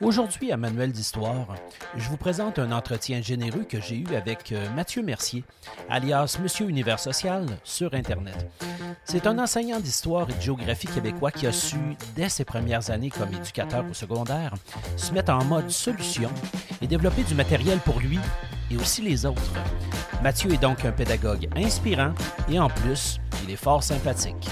Aujourd'hui, à Manuel d'Histoire, je vous présente un entretien généreux que j'ai eu avec Mathieu Mercier, alias Monsieur Univers Social, sur Internet. C'est un enseignant d'histoire et de géographie québécois qui a su, dès ses premières années comme éducateur au secondaire, se mettre en mode solution et développer du matériel pour lui et aussi les autres. Mathieu est donc un pédagogue inspirant et en plus, il est fort sympathique.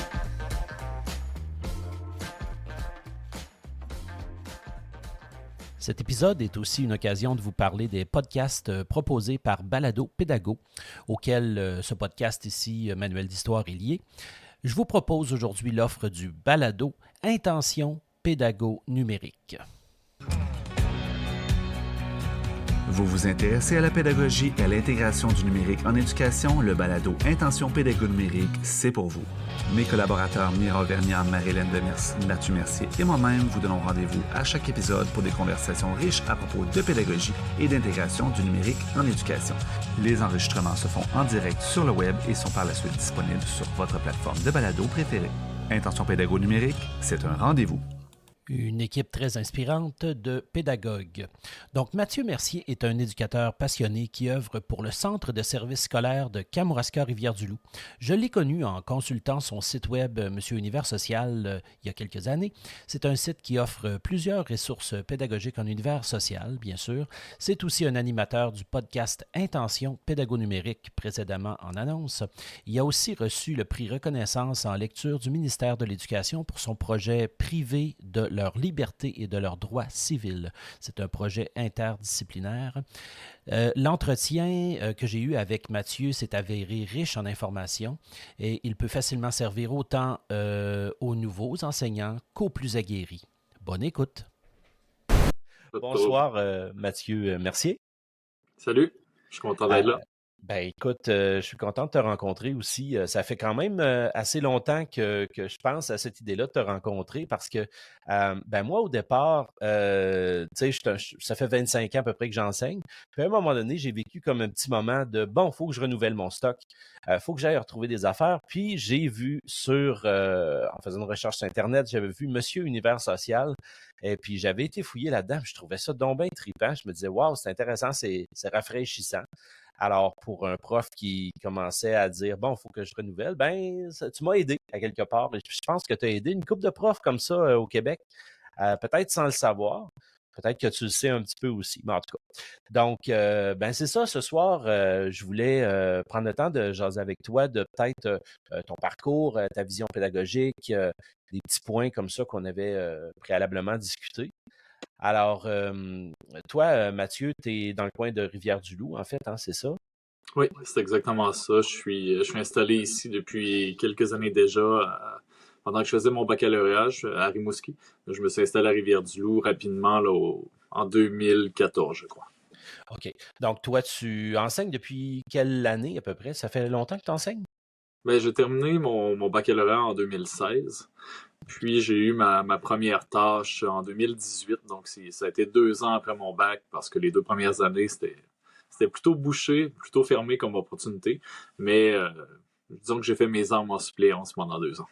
Cet épisode est aussi une occasion de vous parler des podcasts proposés par Balado Pédago, auquel ce podcast ici, Manuel d'Histoire, est lié. Je vous propose aujourd'hui l'offre du Balado Intention Pédago numérique. Vous vous intéressez à la pédagogie et à l'intégration du numérique en éducation, le balado Intention Pédago numérique, c'est pour vous. Mes collaborateurs Mira Vernière, Marie-Hélène Demers, Mathieu Mercier et moi-même vous donnons rendez-vous à chaque épisode pour des conversations riches à propos de pédagogie et d'intégration du numérique en éducation. Les enregistrements se font en direct sur le web et sont par la suite disponibles sur votre plateforme de balado préférée. Intention Pédago numérique, c'est un rendez-vous. Une équipe très inspirante de pédagogues. Donc, Mathieu Mercier est un éducateur passionné qui œuvre pour le Centre de services scolaires de Kamouraska-Rivière-du-Loup. Je l'ai connu en consultant son site web Monsieur Univers Social il y a quelques années. C'est un site qui offre plusieurs ressources pédagogiques en univers social, bien sûr. C'est aussi un animateur du podcast Intention Pédago numérique, précédemment en annonce. Il a aussi reçu le prix Reconnaissance en lecture du ministère de l'Éducation pour son projet privé de leur liberté et de leurs droits civils. C'est un projet interdisciplinaire. L'entretien que j'ai eu avec Mathieu s'est avéré riche en informations et il peut facilement servir autant aux nouveaux enseignants qu'aux plus aguerris. Bonne écoute. Bonsoir, Mathieu Mercier. Salut, je suis content d'être là. Ben écoute, je suis content de te rencontrer aussi. Ça fait quand même assez longtemps que je pense à cette idée-là de te rencontrer parce que ben moi, au départ, tu sais, ça fait 25 ans à peu près que j'enseigne. Puis à un moment donné, j'ai vécu comme un petit moment de bon, il faut que je renouvelle mon stock. Faut que j'aille retrouver des affaires. Puis j'ai vu en faisant une recherche sur Internet, j'avais vu Monsieur Univers Social. Et puis j'avais été fouillé là-dedans. Je trouvais ça donc bien trippant. Je me disais, waouh, c'est intéressant, c'est rafraîchissant. Alors, pour un prof qui commençait à dire, bon, il faut que je renouvelle, ben, tu m'as aidé à quelque part. Et je pense que tu as aidé une couple de profs comme ça au Québec, peut-être sans le savoir. Peut-être que tu le sais un petit peu aussi, mais en tout cas. Donc, ben c'est ça, ce soir, je voulais prendre le temps de jaser avec toi de peut-être ton parcours, ta vision pédagogique, des petits points comme ça qu'on avait préalablement discutés. Alors, toi, Mathieu, tu es dans le coin de Rivière-du-Loup, en fait, hein, c'est ça? Oui, c'est exactement ça. Je suis installé ici depuis quelques années déjà. Pendant que je faisais mon baccalauréat à Rimouski, je me suis installé à Rivière-du-Loup rapidement là, en 2014, je crois. OK. Donc, toi, tu enseignes depuis quelle année à peu près? Ça fait longtemps que tu enseignes? Ben, j'ai terminé mon baccalauréat en 2016. Puis j'ai eu ma première tâche en 2018. Donc ça a été 2 ans après mon bac parce que les 2 premières années, c'était plutôt bouché, plutôt fermé comme opportunité. Mais disons que j'ai fait mes armes en suppléance pendant 2 ans.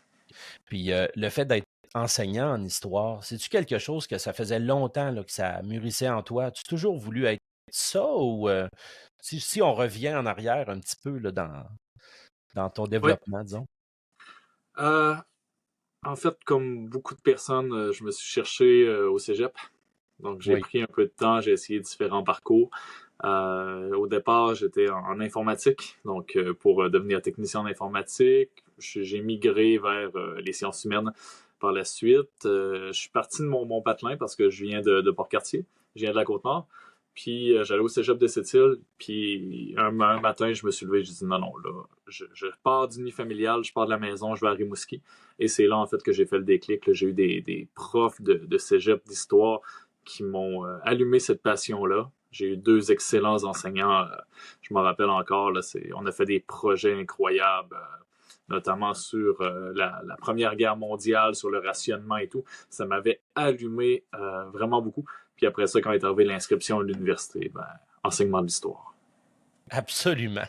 Puis le fait d'être enseignant en histoire, c'est-tu quelque chose que ça faisait longtemps là, que ça mûrissait en toi? As-tu toujours voulu être ça ou si on revient en arrière un petit peu là, dans ton Oui. développement, disons? En fait, comme beaucoup de personnes, je me suis cherché au cégep. Donc, j'ai Oui. pris un peu de temps, j'ai essayé différents parcours. Au départ, j'étais en informatique, donc pour devenir technicien en informatique. J'ai migré vers les sciences humaines par la suite. Je suis parti de mon patelin parce que je viens de Port-Cartier, je viens de la Côte-Nord. Puis j'allais au cégep de Sept-Îles, puis un matin, je me suis levé, j'ai dit non, là, je pars du nid familial, je pars de la maison, je vais à Rimouski. Et c'est là, en fait, que j'ai fait le déclic. Là. J'ai eu des profs de cégep d'histoire qui m'ont allumé cette passion-là. J'ai eu 2 excellents enseignants. Je m'en rappelle encore. Là, on a fait des projets incroyables, notamment sur la Première Guerre mondiale, sur le rationnement et tout. Ça m'avait allumé vraiment beaucoup. Puis après ça, quand est arrivée l'inscription à l'université, enseignement de l'histoire. Absolument.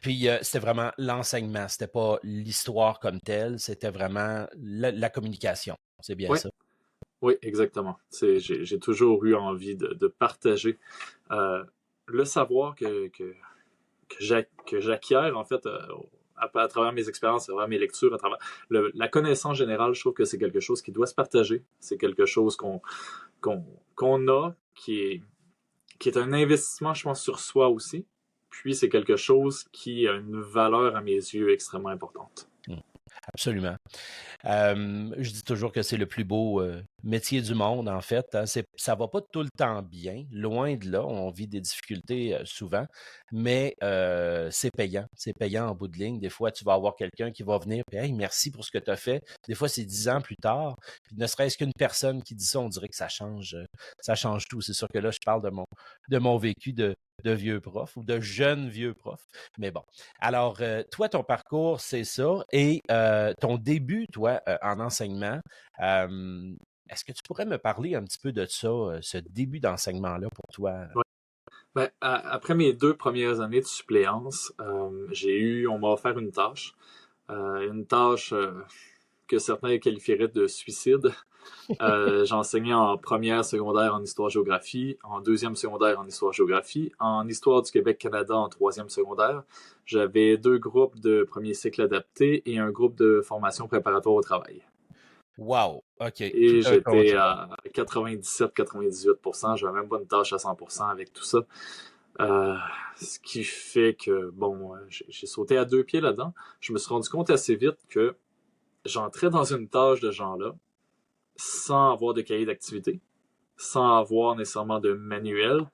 Puis c'était vraiment l'enseignement, c'était pas l'histoire comme telle, c'était vraiment la communication. C'est bien Oui. ça? Oui, exactement. J'ai toujours eu envie de partager le savoir que j'acquiers, en fait, à travers mes expériences, à travers mes lectures, à travers la connaissance générale. Je trouve que c'est quelque chose qui doit se partager. C'est quelque chose qu'on, qu'on a, qui est un investissement, je pense, sur soi aussi. Puis c'est quelque chose qui a une valeur, à mes yeux, extrêmement importante. Absolument. Je dis toujours que c'est le plus beau métier du monde, en fait. Hein. Ça va pas tout le temps bien, loin de là. On vit des difficultés souvent, mais c'est payant. C'est payant en bout de ligne. Des fois, tu vas avoir quelqu'un qui va venir et hey, merci pour ce que tu as fait. Des fois, c'est 10 ans plus tard. Puis ne serait-ce qu'une personne qui dit ça, on dirait que ça change tout. C'est sûr que là, je parle de mon vécu de vieux prof ou de jeunes vieux profs. Mais bon. Alors, toi, ton parcours, c'est ça. Et ton début, toi, en enseignement, est-ce que tu pourrais me parler un petit peu de ça, ce début d'enseignement-là pour toi? Ouais. Ben, après mes 2 premières années de suppléance, on m'a offert une tâche que certains qualifieraient de suicide. J'enseignais en première secondaire en histoire-géographie, en deuxième secondaire en histoire-géographie, en histoire du Québec-Canada en troisième secondaire. J'avais 2 groupes de premier cycle adapté et un groupe de formation préparatoire au travail. Wow! OK. Tout Et un j'étais contrat. à 97-98%. J'avais même pas une tâche à 100% avec tout ça. Ce qui fait que, bon, j'ai sauté à 2 pieds là-dedans. Je me suis rendu compte assez vite que j'entrais dans une tâche de genre-là sans avoir de cahier d'activité, sans avoir nécessairement de manuel,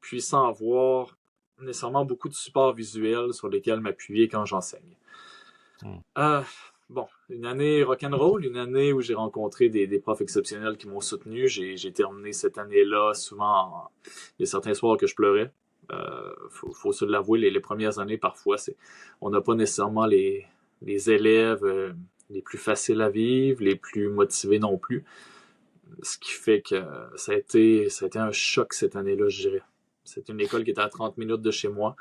puis sans avoir nécessairement beaucoup de supports visuels sur lesquels m'appuyer quand j'enseigne. Hmm. Bon, une année rock'n'roll, une année où j'ai rencontré des profs exceptionnels qui m'ont soutenu. J'ai terminé cette année-là souvent. Il y a certains soirs que je pleurais. Faut se l'avouer, les premières années, parfois, on n'a pas nécessairement les élèves les plus faciles à vivre, les plus motivés non plus. Ce qui fait que ça a été un choc cette année-là, je dirais. C'est une école qui était à 30 minutes de chez moi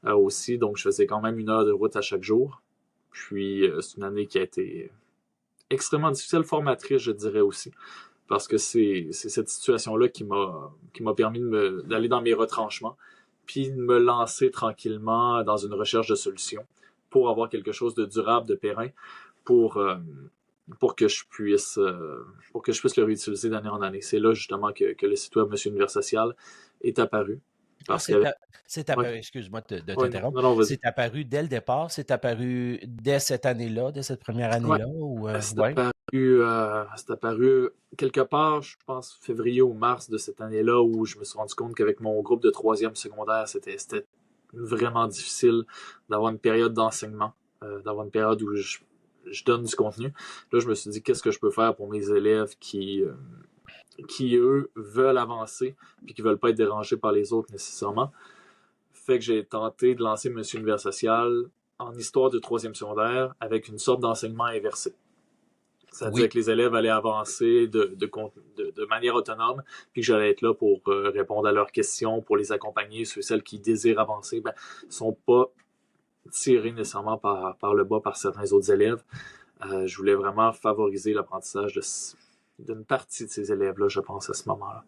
aussi, donc je faisais quand même 1 heure de route à chaque jour. Puis c'est une année qui a été extrêmement difficile, formatrice, je dirais aussi, parce que c'est cette situation-là qui m'a permis d'aller dans mes retranchements, puis de me lancer tranquillement dans une recherche de solutions pour avoir quelque chose de durable, de périn, pour que je puisse le réutiliser d'année en année. C'est là justement que le site web Monsieur Univers Social est apparu. Parce qu'il y avait... C'est Ouais. apparu, excuse-moi de Ouais, t'interrompre, non, vas-y. c'est apparu dès le départ, c'est apparu dès cette année-là, dès cette première Ouais. année-là, ou C'est apparu quelque part, je pense, février ou mars de cette année-là, où je me suis rendu compte qu'avec mon groupe de troisième secondaire, c'était vraiment difficile d'avoir une période d'enseignement, d'avoir une période où je donne du contenu. Là, je me suis dit, qu'est-ce que je peux faire pour mes élèves qui eux, veulent avancer puis qui veulent pas être dérangés par les autres nécessairement. Fait que j'ai tenté de lancer Monsieur Univers Social en histoire de troisième secondaire avec une sorte d'enseignement inversé. C'est-à-dire oui, que les élèves allaient avancer de manière autonome, puis que j'allais être là pour répondre à leurs questions, pour les accompagner. Celles qui désirent avancer, ne sont pas tirés nécessairement par le bas par certains autres élèves. Je voulais vraiment favoriser l'apprentissage d'une partie de ces élèves-là, je pense, à ce moment-là.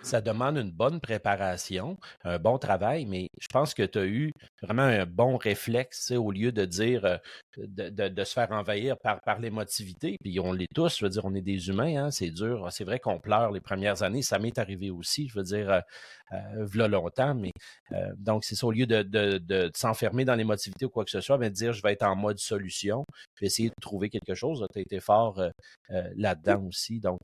ça demande une bonne préparation, un bon travail, mais je pense que tu as eu vraiment un bon réflexe, au lieu de dire, de se faire envahir par l'émotivité, puis on l'est tous, je veux dire, on est des humains, hein, c'est dur, c'est vrai qu'on pleure les premières années, ça m'est arrivé aussi, je veux dire, v'là longtemps, mais donc c'est ça, au lieu de s'enfermer dans l'émotivité ou quoi que ce soit, mais de dire, je vais être en mode solution, puis essayer de trouver quelque chose, tu as été fort là-dedans aussi, donc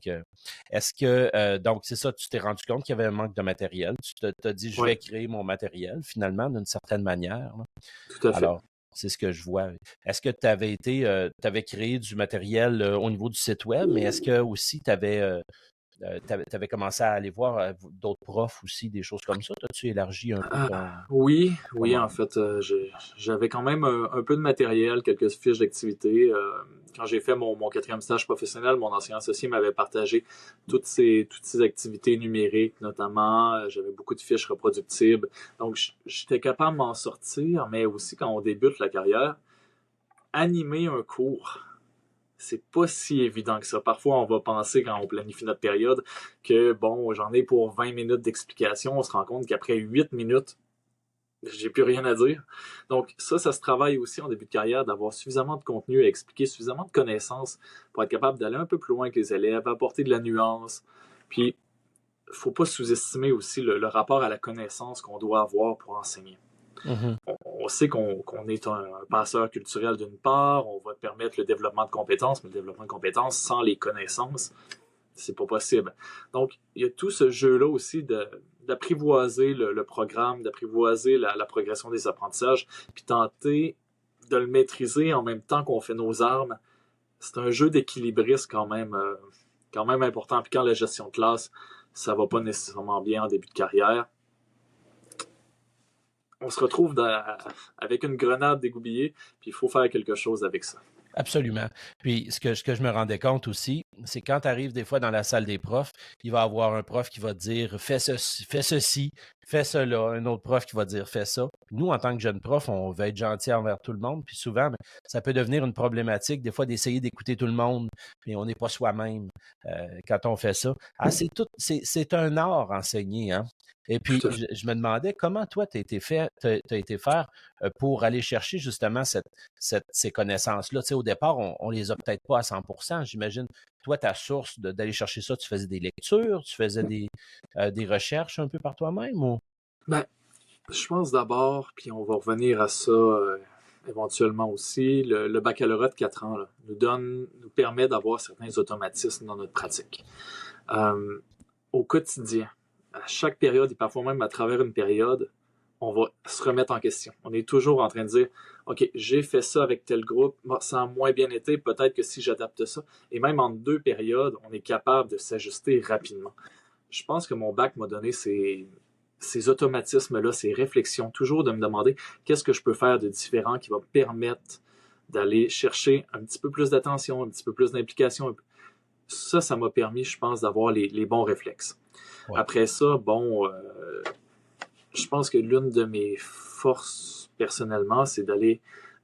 est-ce que, donc c'est ça, tu t'es rendu compte qu'il y avait un manque de matériel. Tu t'as dit, je vais créer mon matériel, finalement, d'une certaine manière. Là. Tout à fait. Alors, c'est ce que je vois. Est-ce que tu avais créé du matériel au niveau du site web, mais est-ce que aussi tu avais commencé à aller voir d'autres profs aussi, des choses comme ça? As-tu élargi un peu Oui, ton... en fait, j'avais quand même un peu de matériel, quelques fiches d'activité. Quand j'ai fait mon 4e stage professionnel, mon ancien associé m'avait partagé toutes ces activités numériques, notamment. J'avais beaucoup de fiches reproductibles. Donc, j'étais capable de m'en sortir, mais aussi quand on débute la carrière, animer un cours, c'est pas si évident que ça. Parfois, on va penser, quand on planifie notre période, que bon, j'en ai pour 20 minutes d'explication. On se rend compte qu'après 8 minutes, j'ai plus rien à dire. Donc ça se travaille aussi en début de carrière, d'avoir suffisamment de contenu à expliquer, suffisamment de connaissances pour être capable d'aller un peu plus loin avec les élèves, apporter de la nuance. Puis, faut pas sous-estimer aussi le rapport à la connaissance qu'on doit avoir pour enseigner. Mhm. On sait qu'on est un passeur culturel d'une part, on va permettre le développement de compétences, mais le développement de compétences sans les connaissances, c'est pas possible. Donc, il y a tout ce jeu-là aussi d'apprivoiser le programme, d'apprivoiser la progression des apprentissages, puis tenter de le maîtriser en même temps qu'on fait nos armes. C'est un jeu d'équilibrisme quand même important. Puis quand la gestion de classe, ça va pas nécessairement bien en début de carrière, on se retrouve avec une grenade dégoupillée, puis il faut faire quelque chose avec ça. Absolument. Puis, ce que je me rendais compte aussi, c'est quand tu arrives des fois dans la salle des profs, il va y avoir un prof qui va te dire fais ceci, fais cela, un autre prof qui va dire fais ça. Nous, en tant que jeunes profs, on veut être gentil envers tout le monde, puis souvent, ça peut devenir une problématique, des fois, d'essayer d'écouter tout le monde, puis on n'est pas soi-même quand on fait ça. Ah, c'est un art enseigné, hein? Et puis, je me demandais comment toi, tu as été faire pour aller chercher justement ces connaissances-là. Tu sais, au départ, on les a peut-être pas à 100%. J'imagine, toi, ta source d'aller chercher ça, tu faisais des lectures, tu faisais des recherches un peu par toi-même ou? Ben, je pense d'abord, puis on va revenir à ça éventuellement aussi, le baccalauréat de 4 ans là, nous permet d'avoir certains automatismes dans notre pratique. Au quotidien, à chaque période et parfois même à travers une période, on va se remettre en question. On est toujours en train de dire « Ok, j'ai fait ça avec tel groupe, ça a moins bien été, peut-être que si j'adapte ça. » Et même en 2 périodes, on est capable de s'ajuster rapidement. Je pense que mon bac m'a donné ces automatismes-là, ces réflexions, toujours de me demander qu'est-ce que je peux faire de différent qui va me permettre d'aller chercher un petit peu plus d'attention, un petit peu plus d'implication. Ça m'a permis, je pense, d'avoir les bons réflexes. Ouais. Après ça, bon, je pense que l'une de mes forces personnellement, c'est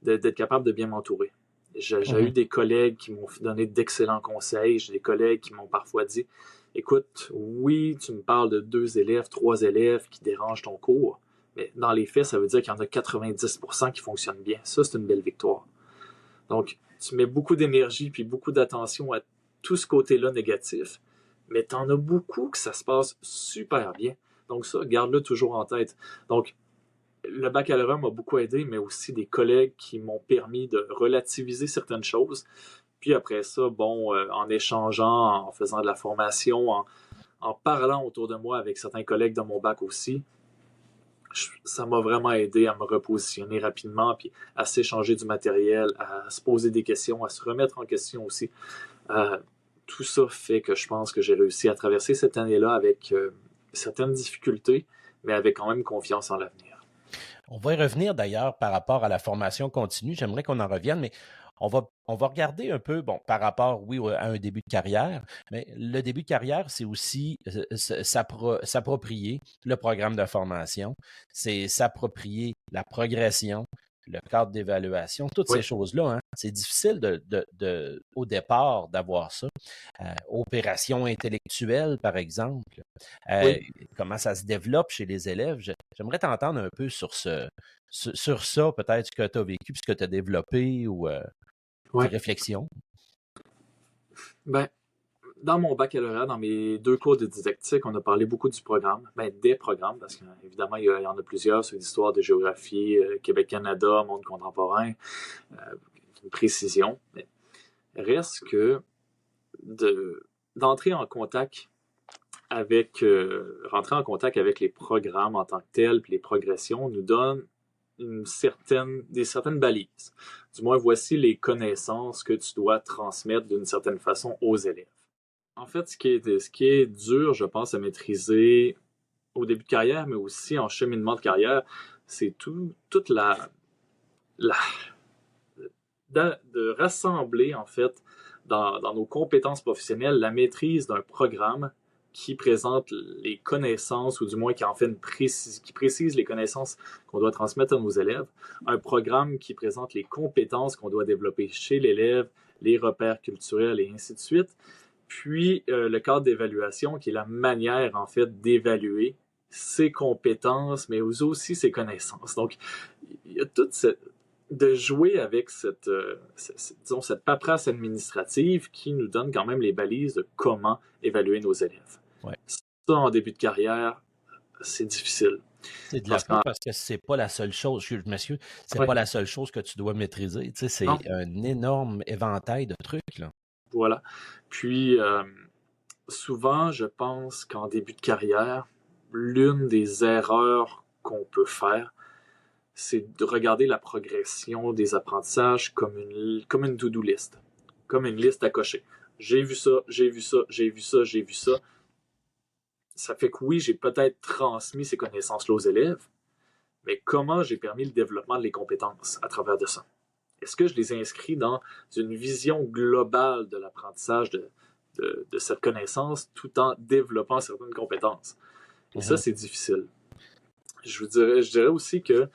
d'être capable de bien m'entourer. J'ai eu des collègues qui m'ont donné d'excellents conseils, j'ai des collègues qui m'ont parfois dit « Écoute, oui, tu me parles de 2 élèves, 3 élèves qui dérangent ton cours, mais dans les faits, ça veut dire qu'il y en a 90% qui fonctionnent bien. Ça, c'est une belle victoire. » Donc, tu mets beaucoup d'énergie puis beaucoup d'attention à tout ce côté-là négatif, mais tu en as beaucoup que ça se passe super bien. Donc ça, garde-le toujours en tête. Donc, le baccalauréat m'a beaucoup aidé, mais aussi des collègues qui m'ont permis de relativiser certaines choses. Puis après ça, bon, en échangeant, en faisant de la formation, en parlant autour de moi avec certains collègues de mon bac aussi, ça m'a vraiment aidé à me repositionner rapidement, puis à s'échanger du matériel, à se poser des questions, à se remettre en question aussi. Tout ça fait que je pense que j'ai réussi à traverser cette année-là avec certaines difficultés, mais avec quand même confiance en l'avenir. On va y revenir d'ailleurs par rapport à la formation continue. J'aimerais qu'on en revienne, mais on va regarder un peu, bon, par rapport, oui, à un début de carrière, mais le début de carrière, c'est aussi s'approprier le programme de formation, c'est s'approprier la progression, le cadre d'évaluation, toutes ces choses-là. Hein. C'est difficile au départ d'avoir ça. Opération intellectuelle, par exemple. Comment ça se développe chez les élèves. J'aimerais t'entendre un peu sur ça, peut-être ce que tu as vécu, ce que tu as développé ou tes réflexions. Ben, dans mon baccalauréat, dans mes 2 cours de didactique, on a parlé beaucoup du programme, des programmes, parce qu'évidemment, il y en a plusieurs sur l'histoire de géographie, Québec-Canada, monde contemporain, une précision. Mais reste que rentrer en contact avec les programmes en tant que tels, puis les progressions, nous donne certaines balises. Du moins, voici les connaissances que tu dois transmettre d'une certaine façon aux élèves. En fait, ce qui est dur, je pense, à maîtriser au début de carrière, mais aussi en cheminement de carrière, c'est toute de rassembler, en fait, dans nos compétences professionnelles, la maîtrise d'un programme qui présente les connaissances, ou du moins qui en fait qui précise les connaissances qu'on doit transmettre à nos élèves, un programme qui présente les compétences qu'on doit développer chez l'élève, les repères culturels et ainsi de suite, puis le cadre d'évaluation qui est la manière en fait d'évaluer ses compétences, mais aussi ses connaissances. Donc, il y a toute de jouer avec disons, cette paperasse administrative qui nous donne quand même les balises de comment évaluer nos élèves. Ouais. Ça, en début de carrière, c'est difficile. C'est de la faute parce que c'est pas la seule chose, monsieur, c'est pas la seule chose que tu dois maîtriser. Tu sais, c'est un énorme éventail de trucs, là. Voilà. Puis, souvent, je pense qu'en début de carrière, l'une des erreurs qu'on peut faire, c'est de regarder la progression des apprentissages comme une to-do list, comme une liste à cocher. J'ai vu ça, j'ai vu ça, j'ai vu ça, j'ai vu ça. Ça fait que oui, j'ai peut-être transmis ces connaissances-là aux élèves, mais comment j'ai permis le développement des compétences à travers de ça? Est-ce que je les inscris dans une vision globale de l'apprentissage de cette connaissance tout en développant certaines compétences? Et ça, c'est difficile. Je dirais aussi que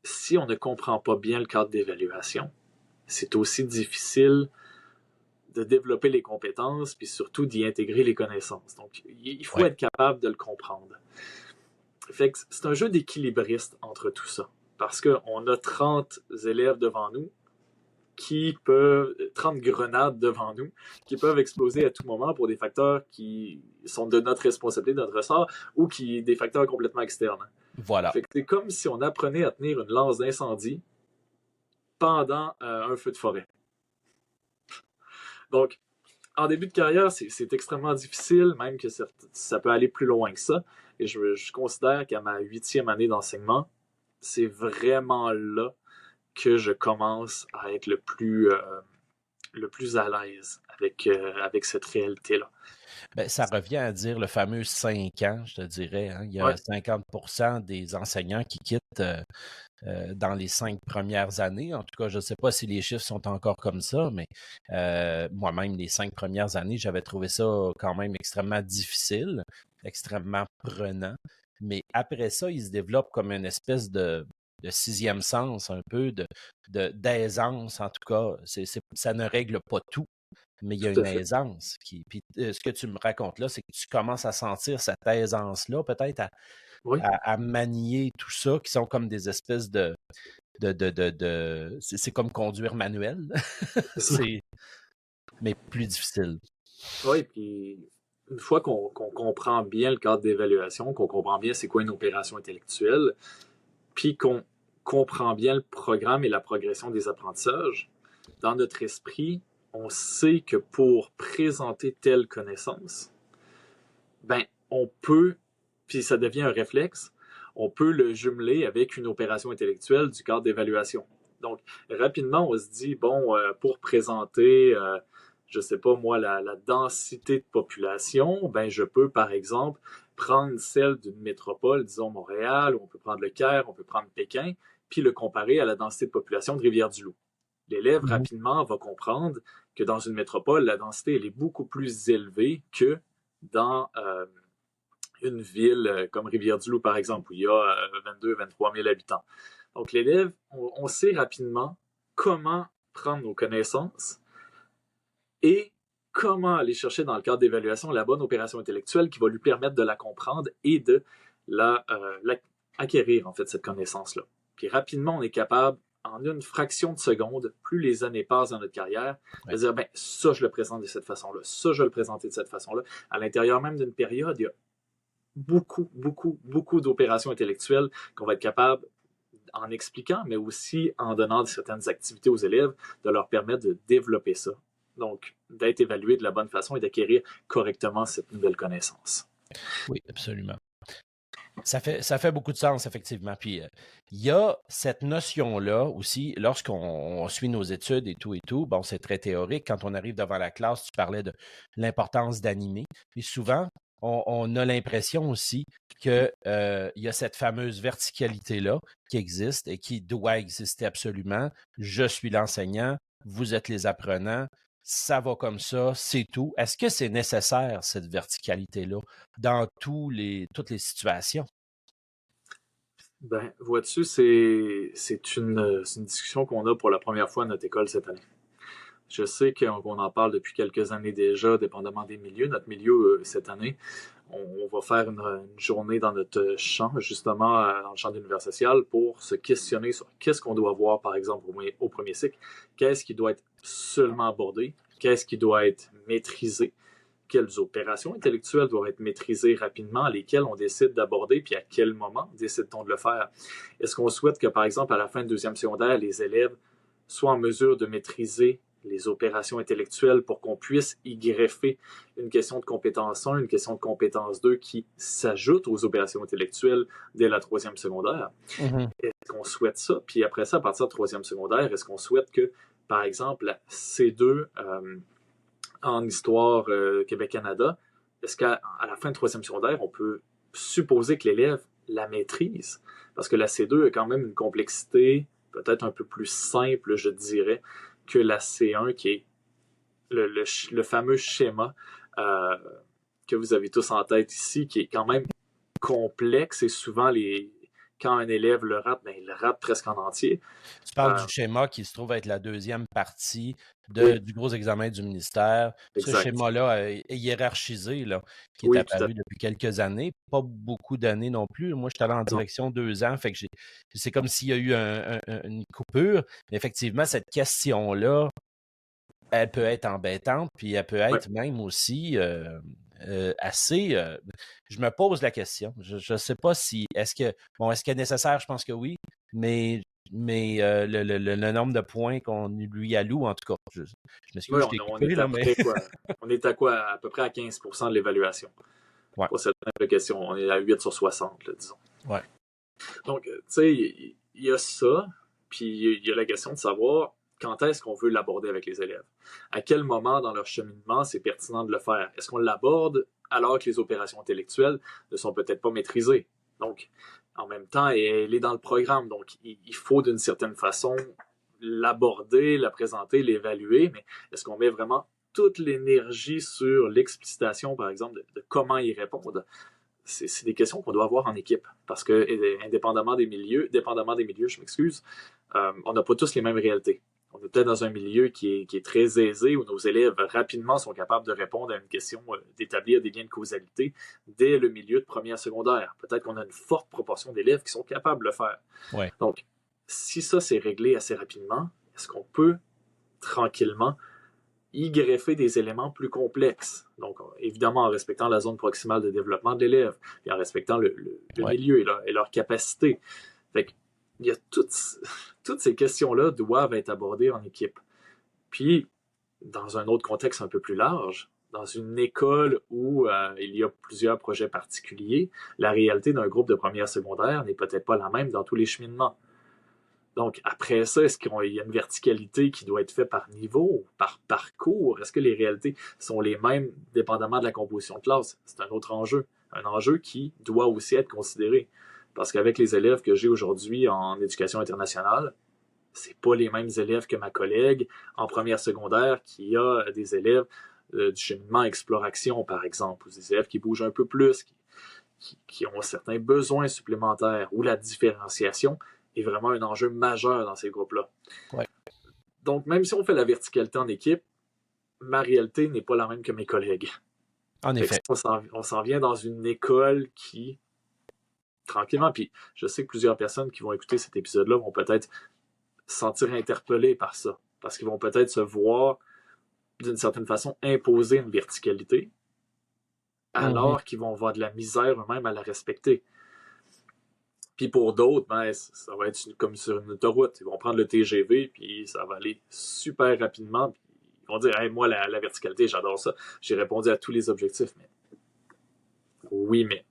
si on ne comprend pas bien le cadre d'évaluation, c'est aussi difficile de développer les compétences, puis surtout d'y intégrer les connaissances. Donc, il faut être capable de le comprendre. Fait que c'est un jeu d'équilibriste entre tout ça, parce qu'on a 30 élèves devant nous, 30 grenades devant nous, qui peuvent exploser à tout moment pour des facteurs qui sont de notre responsabilité, de notre ressort, ou des facteurs complètement externes. Voilà. Fait que c'est comme si on apprenait à tenir une lance d'incendie pendant un feu de forêt. Donc, en début de carrière, c'est extrêmement difficile, même que ça peut aller plus loin que ça. Et je considère qu'à ma 8e année d'enseignement, c'est vraiment là que je commence à être le plus à l'aise avec cette réalité-là. Ben, ça revient à dire le fameux 5 ans, je te dirais. Hein? Il y a 50% des enseignants qui quittent dans les 5 premières années. En tout cas, je ne sais pas si les chiffres sont encore comme ça, mais moi-même, les 5 premières années, j'avais trouvé ça quand même extrêmement difficile, extrêmement prenant. Mais après ça, il se développe comme une espèce de 6e sens, un peu d'aisance, en tout cas. Ça ne règle pas tout, mais il y a une aisance. Puis ce que tu me racontes là, c'est que tu commences à sentir cette aisance-là, peut-être à manier tout ça, qui sont comme des espèces c'est comme conduire manuel, mais plus difficile. Oui, puis une fois qu'on comprend bien le cadre d'évaluation, qu'on comprend bien c'est quoi une opération intellectuelle, puis qu'on comprend bien le programme et la progression des apprentissages, dans notre esprit, on sait que pour présenter telle connaissance, ben, on peut, puis ça devient un réflexe, on peut le jumeler avec une opération intellectuelle du cadre d'évaluation. Donc, rapidement, on se dit, bon, pour présenter, je sais pas moi, la densité de population, ben, je peux, par exemple, prendre celle d'une métropole, disons Montréal, ou on peut prendre le Caire, on peut prendre Pékin, puis le comparer à la densité de population de Rivière-du-Loup. L'élève, rapidement, va comprendre que dans une métropole, la densité, elle est beaucoup plus élevée que dans une ville comme Rivière-du-Loup, par exemple, où il y a 22-23 000 habitants. Donc, l'élève, on sait rapidement comment prendre nos connaissances et comment aller chercher dans le cadre d'évaluation la bonne opération intellectuelle qui va lui permettre de la comprendre et de acquérir, en fait, cette connaissance-là. Puis rapidement, on est capable, en une fraction de seconde, plus les années passent dans notre carrière, de dire, ben, ça, je le présente de cette façon-là, ça, je vais le présenter de cette façon-là. À l'intérieur même d'une période, il y a beaucoup, beaucoup, beaucoup d'opérations intellectuelles qu'on va être capable, en expliquant, mais aussi en donnant certaines activités aux élèves, de leur permettre de développer ça. Donc, d'être évalué de la bonne façon et d'acquérir correctement cette nouvelle connaissance. Oui, absolument. Ça fait beaucoup de sens, effectivement. Puis, il y a cette notion-là aussi, lorsqu'on suit nos études et tout, bon, c'est très théorique. Quand on arrive devant la classe, tu parlais de l'importance d'animer. Puis souvent, on a l'impression aussi qu'il y a cette fameuse verticalité-là qui existe et qui doit exister absolument. Je suis l'enseignant, vous êtes les apprenants. ça va comme ça, c'est tout. Est-ce que c'est nécessaire, cette verticalité-là, dans toutes les situations? Ben, vois-tu, c'est une discussion qu'on a pour la première fois à notre école cette année. Je sais qu'on en parle depuis quelques années déjà, dépendamment des milieux. Notre milieu, cette année, on va faire une journée dans notre champ, justement, dans le champ de l'univers social, pour se questionner sur qu'est-ce qu'on doit voir, par exemple, au premier cycle, qu'est-ce qui doit être seulement abordé, qu'est-ce qui doit être maîtrisé, quelles opérations intellectuelles doivent être maîtrisées rapidement, lesquelles on décide d'aborder, puis à quel moment décide-t-on de le faire. Est-ce qu'on souhaite que, par exemple, à la fin de deuxième secondaire, les élèves soient en mesure de maîtriser les opérations intellectuelles pour qu'on puisse y greffer une question de compétence 1, une question de compétence 2 qui s'ajoute aux opérations intellectuelles dès la troisième secondaire? Mm-hmm. Est-ce qu'on souhaite ça? Puis après ça, à partir de troisième secondaire, est-ce qu'on souhaite que, par exemple, la C2 en histoire Québec-Canada, est-ce qu'à la fin de troisième secondaire, on peut supposer que l'élève la maîtrise? Parce que la C2 a quand même une complexité peut-être un peu plus simple, je dirais, que la C1, qui est le fameux schéma que vous avez tous en tête ici, qui est quand même complexe et souvent, quand un élève le rate, ben, il le rate presque en entier. Tu parles du schéma qui se trouve être la deuxième partie du gros examen du ministère. Exact. Ce schéma-là est hiérarchisé, là, qui est apparu depuis quelques années. Pas beaucoup d'années non plus. Moi, je suis allé en direction 2 ans, fait que c'est comme s'il y a eu une coupure. Mais effectivement, cette question-là, elle peut être embêtante, puis elle peut être même aussi assez... je me pose la question. Je ne sais pas si... Est-ce qu'elle est nécessaire? Je pense que oui, mais le nombre de points qu'on lui alloue, en tout cas, je m'excuse, je t'ai coupé, là, mais... On est à quoi? À peu près à 15% de l'évaluation. Ouais. Pour cette simple question. On est à 8 sur 60, là, disons. Ouais. Donc, tu sais, il y a ça, puis il y a la question de savoir quand est-ce qu'on veut l'aborder avec les élèves. À quel moment dans leur cheminement c'est pertinent de le faire? Est-ce qu'on l'aborde alors que les opérations intellectuelles ne sont peut-être pas maîtrisées? Donc, en même temps, elle est dans le programme, donc il faut d'une certaine façon l'aborder, la présenter, l'évaluer, mais est-ce qu'on met vraiment toute l'énergie sur l'explicitation, par exemple, de comment y répondre? C'est des questions qu'on doit avoir en équipe, parce que dépendamment des milieux, je m'excuse, on n'a pas tous les mêmes réalités. On est peut-être dans un milieu qui est très aisé, où nos élèves rapidement sont capables de répondre à une question, d'établir des liens de causalité dès le milieu de première secondaire. Peut-être qu'on a une forte proportion d'élèves qui sont capables de le faire. Ouais. Donc, si ça s'est réglé assez rapidement, est-ce qu'on peut tranquillement y greffer des éléments plus complexes? Donc, évidemment, en respectant la zone proximale de développement de l'élève, et en respectant le milieu et leur capacité. Fait que, il y a toutes ces questions-là doivent être abordées en équipe. Puis, dans un autre contexte un peu plus large, dans une école où il y a plusieurs projets particuliers, la réalité d'un groupe de première secondaire n'est peut-être pas la même dans tous les cheminements. Donc, après ça, est-ce qu'il y a une verticalité qui doit être faite par niveau, par parcours? Est-ce que les réalités sont les mêmes dépendamment de la composition de classe? C'est un autre enjeu. Un enjeu qui doit aussi être considéré. Parce qu'avec les élèves que j'ai aujourd'hui en éducation internationale, c'est pas les mêmes élèves que ma collègue en première secondaire qui a des élèves du cheminement exploration, par exemple, ou des élèves qui bougent un peu plus, qui ont certains besoins supplémentaires, ou la différenciation est vraiment un enjeu majeur dans ces groupes-là. Ouais. Donc, même si on fait la verticalité en équipe, ma réalité n'est pas la même que mes collègues. En effet. On s'en vient dans une école qui, tranquillement, puis je sais que plusieurs personnes qui vont écouter cet épisode-là vont peut-être se sentir interpellées par ça, parce qu'ils vont peut-être se voir, d'une certaine façon, imposer une verticalité, alors qu'ils vont avoir de la misère eux-mêmes à la respecter. Puis pour d'autres, ben, ça va être comme sur une autoroute. Ils vont prendre le TGV, puis ça va aller super rapidement. Puis ils vont dire hey, moi, la verticalité, j'adore ça. J'ai répondu à tous les objectifs. Mais oui, mais.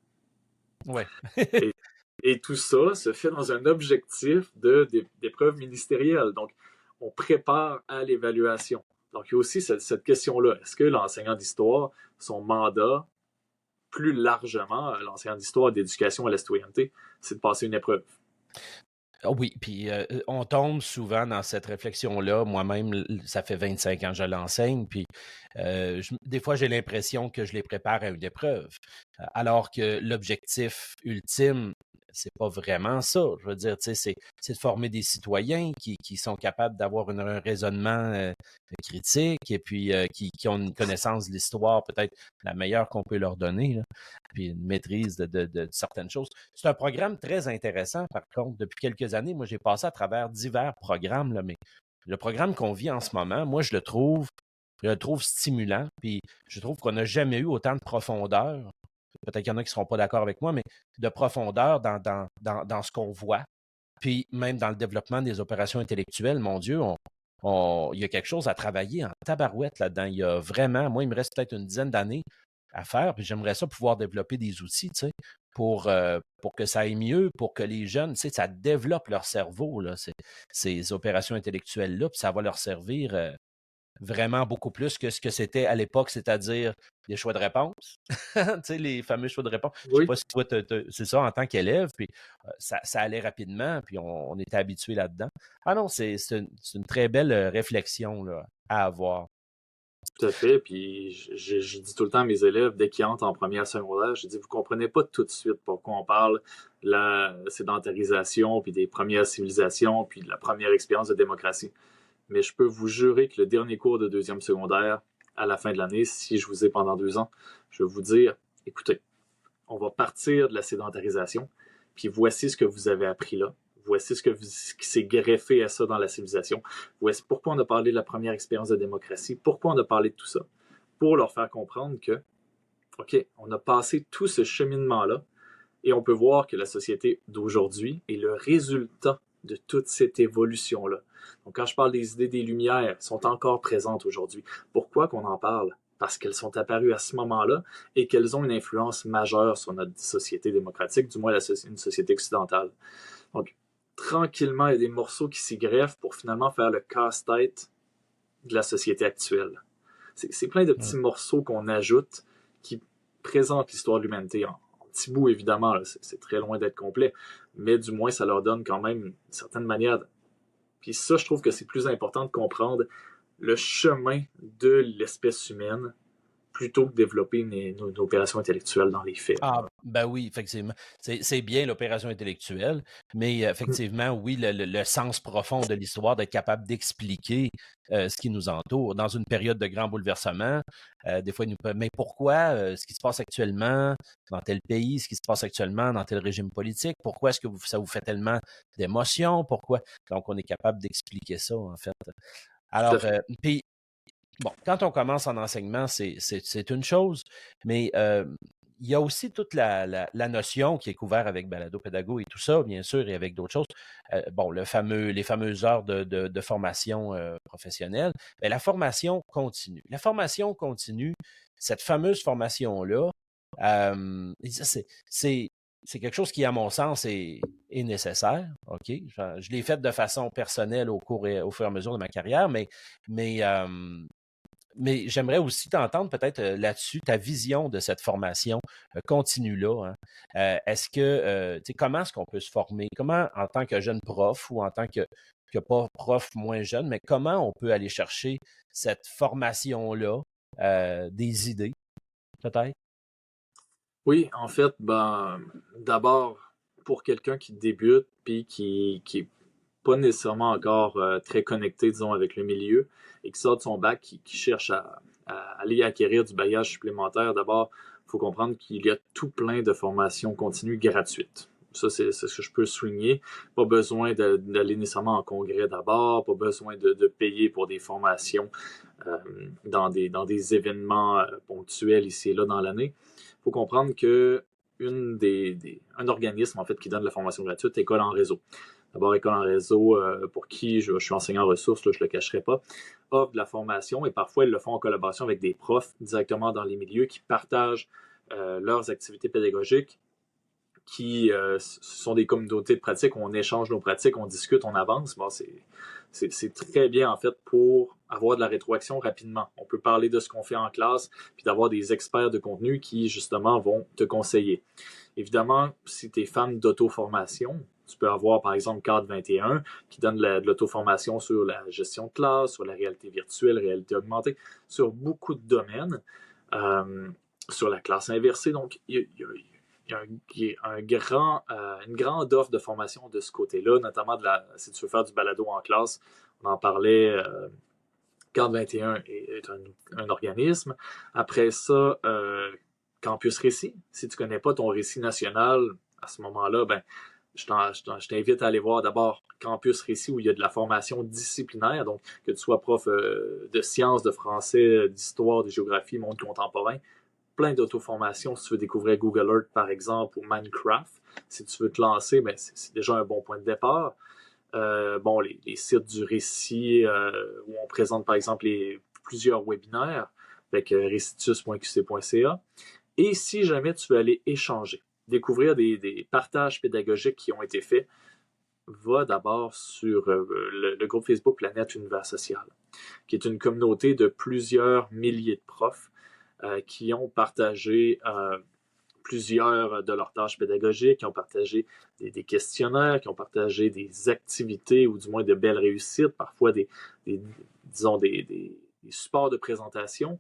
Ouais. et tout ça se fait dans un objectif d'épreuve ministérielle. Donc, on prépare à l'évaluation. Donc, il y a aussi cette question-là. Est-ce que l'enseignant d'histoire, son mandat, plus largement, l'enseignant d'histoire d'éducation à la citoyenneté, c'est de passer une épreuve? Oui, puis on tombe souvent dans cette réflexion-là. Moi-même, ça fait 25 ans que je l'enseigne, puis des fois, j'ai l'impression que je les prépare à une épreuve, alors que l'objectif ultime, c'est pas vraiment ça. Je veux dire, tu sais, c'est de former des citoyens qui sont capables d'avoir un raisonnement critique et puis qui ont une connaissance de l'histoire peut-être la meilleure qu'on peut leur donner, là, puis une maîtrise de certaines choses. C'est un programme très intéressant, par contre. Depuis quelques années, moi, j'ai passé à travers divers programmes, là, mais le programme qu'on vit en ce moment, moi, je le trouve stimulant, puis je trouve qu'on n'a jamais eu autant de profondeur. Peut-être qu'il y en a qui ne seront pas d'accord avec moi, mais de profondeur dans ce qu'on voit. Puis même dans le développement des opérations intellectuelles, mon Dieu, il y a quelque chose à travailler en tabarouette là-dedans. Il y a vraiment, moi, il me reste peut-être une dizaine d'années à faire, puis j'aimerais ça pouvoir développer des outils, tu sais, pour que ça aille mieux, pour que les jeunes, tu sais, ça développe leur cerveau, là, ces opérations intellectuelles-là, puis ça va leur servir vraiment beaucoup plus que ce que c'était à l'époque, c'est-à-dire des choix de réponse. Tu sais, les fameux choix de réponse. Je sais Oui, pas si toi, c'est ça en tant qu'élève, puis ça allait rapidement, puis on était habitué là-dedans. Ah non, c'est une très belle réflexion là, à avoir. tout à fait. Puis je dis tout le temps à mes élèves, dès qu'ils entrent en première secondaire, je dis, vous comprenez pas tout de suite pourquoi on parle de la sédentarisation, puis des premières civilisations, puis de la première expérience de démocratie. Mais je peux vous jurer que le dernier cours de deuxième secondaire, à la fin de l'année, si je vous ai pendant 2 ans, je vais vous dire, écoutez, on va partir de la sédentarisation, puis voici ce que vous avez appris là. Voici ce qui s'est greffé à ça dans la civilisation. Voici pourquoi on a parlé de la première expérience de démocratie, pourquoi on a parlé de tout ça. Pour leur faire comprendre que, OK, on a passé tout ce cheminement-là et on peut voir que la société d'aujourd'hui est le résultat de toute cette évolution-là. Donc, quand je parle des idées des Lumières, elles sont encore présentes aujourd'hui. Pourquoi qu'on en parle? Parce qu'elles sont apparues à ce moment-là et qu'elles ont une influence majeure sur notre société démocratique, du moins une société occidentale. Donc, tranquillement, il y a des morceaux qui s'y greffent pour finalement faire le casse-tête de la société actuelle. C'est plein de petits morceaux qu'on ajoute qui présentent l'histoire de l'humanité en petits bouts, évidemment. C'est très loin d'être complet, mais du moins, ça leur donne quand même une certaine manière. Puis ça, je trouve que c'est plus important de comprendre le chemin de l'espèce humaine plutôt que de développer une opération intellectuelle dans les faits. Ah, ben oui, effectivement. C'est bien l'opération intellectuelle, mais effectivement, oui, le sens profond de l'histoire, d'être capable d'expliquer ce qui nous entoure. Dans une période de grand bouleversement, des fois, mais pourquoi ce qui se passe actuellement dans tel pays, ce qui se passe actuellement dans tel régime politique, pourquoi est-ce que ça vous fait tellement d'émotions? Pourquoi? Donc, on est capable d'expliquer ça, en fait. Tout à Alors, fait. puis, bon, quand on commence en enseignement, c'est une chose, mais il y a aussi toute la notion qui est couverte avec Balado Pédago et tout ça, bien sûr, et avec d'autres choses. Bon, les fameuses heures de formation professionnelle. Mais la formation continue. La formation continue, cette fameuse formation-là, c'est quelque chose qui, à mon sens, est nécessaire. OK? Je l'ai fait de façon personnelle au fur et à mesure de ma carrière, mais mais j'aimerais aussi t'entendre peut-être là-dessus, ta vision de cette formation continue-là. Hein. Est-ce que, tu sais, comment est-ce qu'on peut se former? Comment, en tant que jeune prof ou en tant que pas prof moins jeune, mais comment on peut aller chercher cette formation-là, des idées, peut-être? Oui, en fait, ben, d'abord, pour quelqu'un qui débute puis qui est pas nécessairement encore très connecté, disons, avec le milieu et qui sort de son bac, qui cherche à aller acquérir du bagage supplémentaire, d'abord, il faut comprendre qu'il y a tout plein de formations continues gratuites. Ça, c'est ce que je peux souligner. Pas besoin d'aller nécessairement en congrès d'abord, pas besoin de payer pour des formations dans des événements ponctuels ici et là dans l'année. Il faut comprendre que un organisme en fait qui donne la formation gratuite, École en réseau. D'abord, École en réseau, pour qui je suis enseignant en ressources, là, je ne le cacherai pas, offre de la formation et parfois ils le font en collaboration avec des profs directement dans les milieux qui partagent leurs activités pédagogiques, qui sont des communautés de pratique où on échange nos pratiques, on discute, on avance. Bon, c'est très bien en fait pour avoir de la rétroaction rapidement. On peut parler de ce qu'on fait en classe, puis d'avoir des experts de contenu qui justement vont te conseiller. Évidemment, si tu es fan d'auto-formation, Tu peux avoir, par exemple, Cadre 21 qui donne de l'auto-formation sur la gestion de classe, sur la réalité virtuelle, réalité augmentée, sur beaucoup de domaines, sur la classe inversée. Donc, il y a une grande offre de formation de ce côté-là, notamment si tu veux faire du balado en classe. On en parlait, Cadre 21 est un organisme. Après ça, Campus Récit. Si tu ne connais pas ton récit national, à ce moment-là, ben, je t'invite à aller voir d'abord Campus Récit où il y a de la formation disciplinaire, donc que tu sois prof de sciences, de français, d'histoire, de géographie, monde contemporain. Plein d'auto-formations si tu veux découvrir Google Earth, par exemple, ou Minecraft. Si tu veux te lancer, ben, c'est déjà un bon point de départ. Les sites du récit où on présente, par exemple, plusieurs webinaires avec recitus.qc.ca. Et si jamais tu veux aller échanger, découvrir des partages pédagogiques qui ont été faits, va d'abord sur le groupe Facebook Planète Univers Social, qui est une communauté de plusieurs milliers de profs qui ont partagé plusieurs de leurs tâches pédagogiques, qui ont partagé des questionnaires, qui ont partagé des activités ou du moins de belles réussites, parfois des supports de présentation.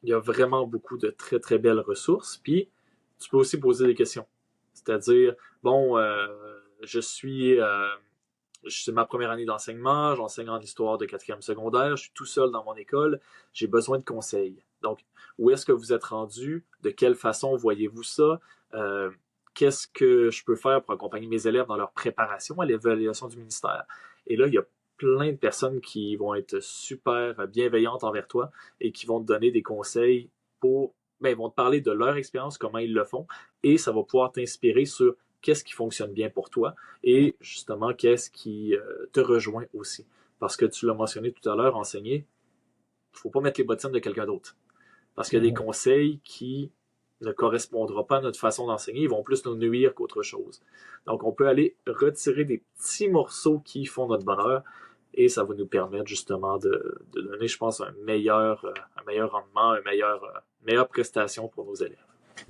Il y a vraiment beaucoup de très, très belles ressources. Puis, tu peux aussi poser des questions. C'est-à-dire, c'est ma première année d'enseignement, j'enseigne en histoire de 4e secondaire, je suis tout seul dans mon école, j'ai besoin de conseils. Donc, où est-ce que vous êtes rendu? De quelle façon voyez-vous ça? Qu'est-ce que je peux faire pour accompagner mes élèves dans leur préparation à l'évaluation du ministère? Et là, il y a plein de personnes qui vont être super bienveillantes envers toi et qui vont te donner des conseils ils vont te parler de leur expérience, comment ils le font, et ça va pouvoir t'inspirer sur qu'est-ce qui fonctionne bien pour toi et justement qu'est-ce qui te rejoint aussi. Parce que tu l'as mentionné tout à l'heure, enseigner, il ne faut pas mettre les bottines de quelqu'un d'autre. Parce qu'il y a des conseils qui ne correspondront pas à notre façon d'enseigner, ils vont plus nous nuire qu'autre chose. Donc, on peut aller retirer des petits morceaux qui font notre bonheur et ça va nous permettre justement de donner, je pense, un meilleur rendement, une meilleure prestation pour nos élèves.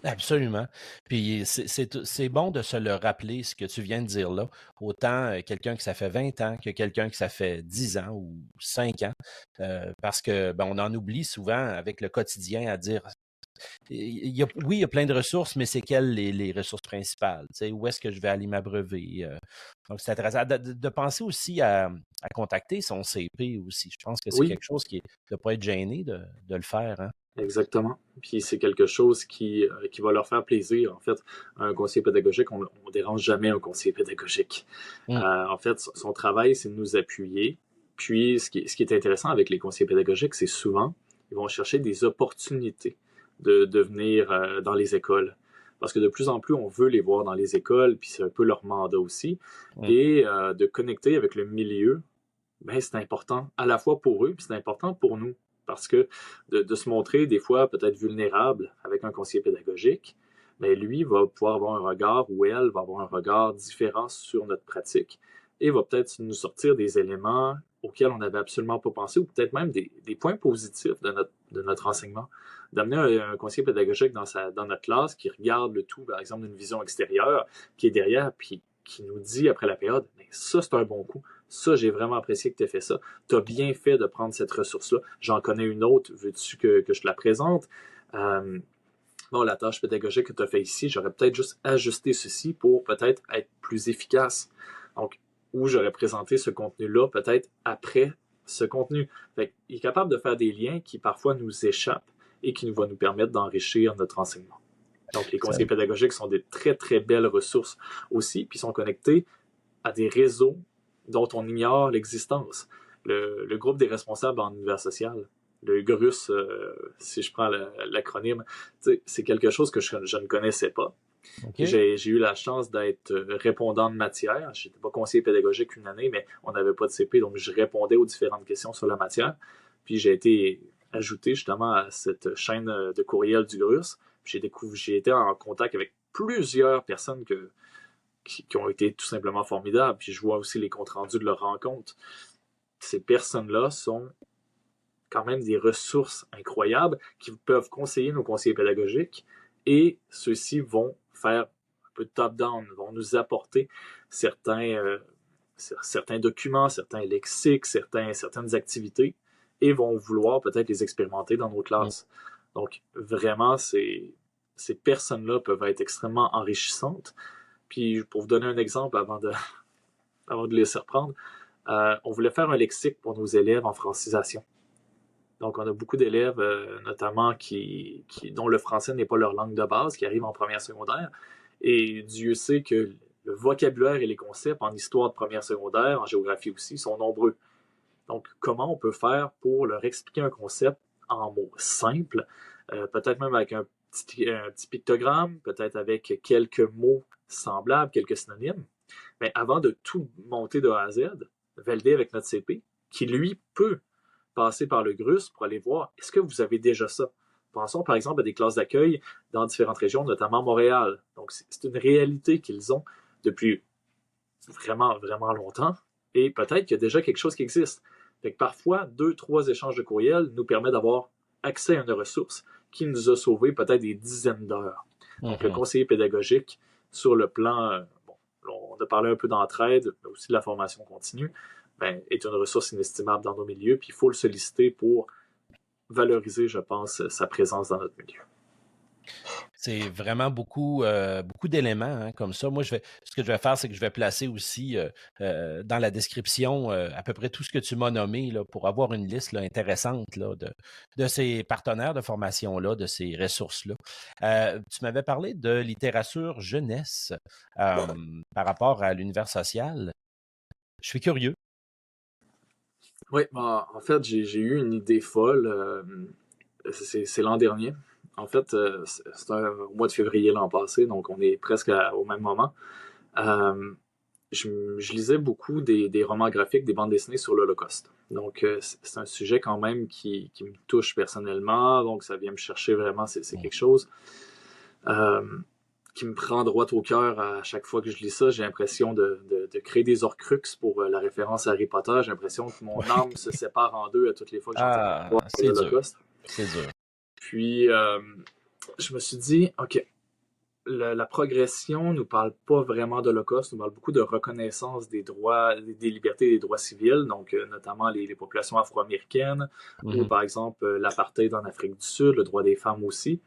Absolument. Puis c'est bon de se le rappeler, ce que tu viens de dire là. Autant quelqu'un que ça fait 20 ans que quelqu'un que ça fait 10 ans ou 5 ans. Parce que on en oublie souvent avec le quotidien à dire il y a plein de ressources, mais c'est quelles les ressources principales? Où est-ce que je vais aller m'abreuver? Donc, c'est intéressant de penser aussi à contacter son CP aussi. Je pense que c'est quelque chose qui ne doit pas être gêné de le faire. Hein? Exactement. Puis c'est quelque chose qui va leur faire plaisir. En fait, un conseiller pédagogique, on ne dérange jamais un conseiller pédagogique. En fait, son travail, c'est de nous appuyer. Puis, ce qui est intéressant avec les conseillers pédagogiques, c'est souvent, ils vont chercher des opportunités de venir dans les écoles. Parce que de plus en plus, on veut les voir dans les écoles, puis c'est un peu leur mandat aussi. Et de connecter avec le milieu, c'est important à la fois pour eux, puis c'est important pour nous. Parce que de se montrer des fois peut-être vulnérable avec un conseiller pédagogique, lui va pouvoir avoir un regard ou elle va avoir un regard différent sur notre pratique et va peut-être nous sortir des éléments auxquels on n'avait absolument pas pensé ou peut-être même des points positifs de notre enseignement. D'amener un conseiller pédagogique dans notre classe qui regarde le tout, par exemple, d'une vision extérieure, qui est derrière, puis qui nous dit après la période, ça c'est un bon coup. Ça, j'ai vraiment apprécié que tu aies fait ça. Tu as bien fait de prendre cette ressource-là. J'en connais une autre. Veux-tu que je te la présente? La tâche pédagogique que tu as fait ici, j'aurais peut-être juste ajusté ceci pour peut-être être plus efficace. Donc, où j'aurais présenté ce contenu-là peut-être après ce contenu. Fait, il est capable de faire des liens qui parfois nous échappent et qui vont nous permettre d'enrichir notre enseignement. Donc, les conseillers pédagogiques sont des très, très belles ressources aussi, puis sont connectés à des réseaux dont on ignore l'existence. Le groupe des responsables en univers social, le GRUS, si je prends l'acronyme, c'est quelque chose que je ne connaissais pas. Okay. J'ai eu la chance d'être répondant de matière. Je n'étais pas conseiller pédagogique une année, mais on n'avait pas de CP, donc je répondais aux différentes questions sur la matière. Puis j'ai été ajouté justement à cette chaîne de courriel du GRUS. J'ai été en contact avec plusieurs personnes qui ont été tout simplement formidables. Puis je vois aussi les comptes rendus de leurs rencontres. Ces personnes-là sont quand même des ressources incroyables qui peuvent conseiller nos conseillers pédagogiques et ceux-ci vont faire peu top-down, vont nous apporter certains documents, certains lexiques, certaines activités et vont vouloir peut-être les expérimenter dans nos classes. Donc, vraiment, ces personnes-là peuvent être extrêmement enrichissantes. Puis, pour vous donner un exemple avant de les laisser reprendre, on voulait faire un lexique pour nos élèves en francisation. Donc, on a beaucoup d'élèves, notamment dont le français n'est pas leur langue de base, qui arrivent en première secondaire. Et Dieu sait que le vocabulaire et les concepts en histoire de première secondaire, en géographie aussi, sont nombreux. Donc, comment on peut faire pour leur expliquer un concept en mots simples, peut-être même avec un petit pictogramme, peut-être avec quelques mots semblables, quelques synonymes. Mais avant de tout monter de A à Z, valider avec notre CP, qui lui peut passer par le GRUS pour aller voir, est-ce que vous avez déjà ça? Pensons par exemple à des classes d'accueil dans différentes régions, notamment Montréal. Donc, c'est une réalité qu'ils ont depuis vraiment, vraiment longtemps. Et peut-être qu'il y a déjà quelque chose qui existe. Fait que parfois, 2-3 échanges de courriels nous permettent d'avoir accès à une ressource qui nous a sauvé peut-être des dizaines d'heures. Donc, le conseiller pédagogique, sur le plan, on a parlé un peu d'entraide, mais aussi de la formation continue, est une ressource inestimable dans nos milieux, puis il faut le solliciter pour valoriser, je pense, sa présence dans notre milieu. C'est vraiment beaucoup d'éléments comme ça. Moi, ce que je vais faire, c'est que je vais placer aussi dans la description à peu près tout ce que tu m'as nommé là, pour avoir une liste là, intéressante là, de ces partenaires de formation-là, de ces ressources-là. Tu m'avais parlé de littérature jeunesse par rapport à l'univers social. Je suis curieux. Oui, en fait, j'ai eu une idée folle. C'est l'an dernier. En fait, c'est au mois de février l'an passé, donc on est presque au même moment. Je lisais beaucoup des romans graphiques, des bandes dessinées sur l'Holocauste. Donc, c'est un sujet quand même qui me touche personnellement, donc ça vient me chercher vraiment, c'est quelque chose qui me prend droit au cœur à chaque fois que je lis ça. J'ai l'impression de créer des Horcruxes pour la référence à Harry Potter. J'ai l'impression que mon âme se sépare en deux à toutes les fois que j'entends voir l'Holocauste. C'est dur. Puis, je me suis dit, OK, la progression nous parle pas vraiment d'Holocauste, nous parle beaucoup de reconnaissance des droits, des libertés et des droits civils, donc notamment les populations afro-américaines, ou par exemple l'apartheid en Afrique du Sud, le droit des femmes aussi.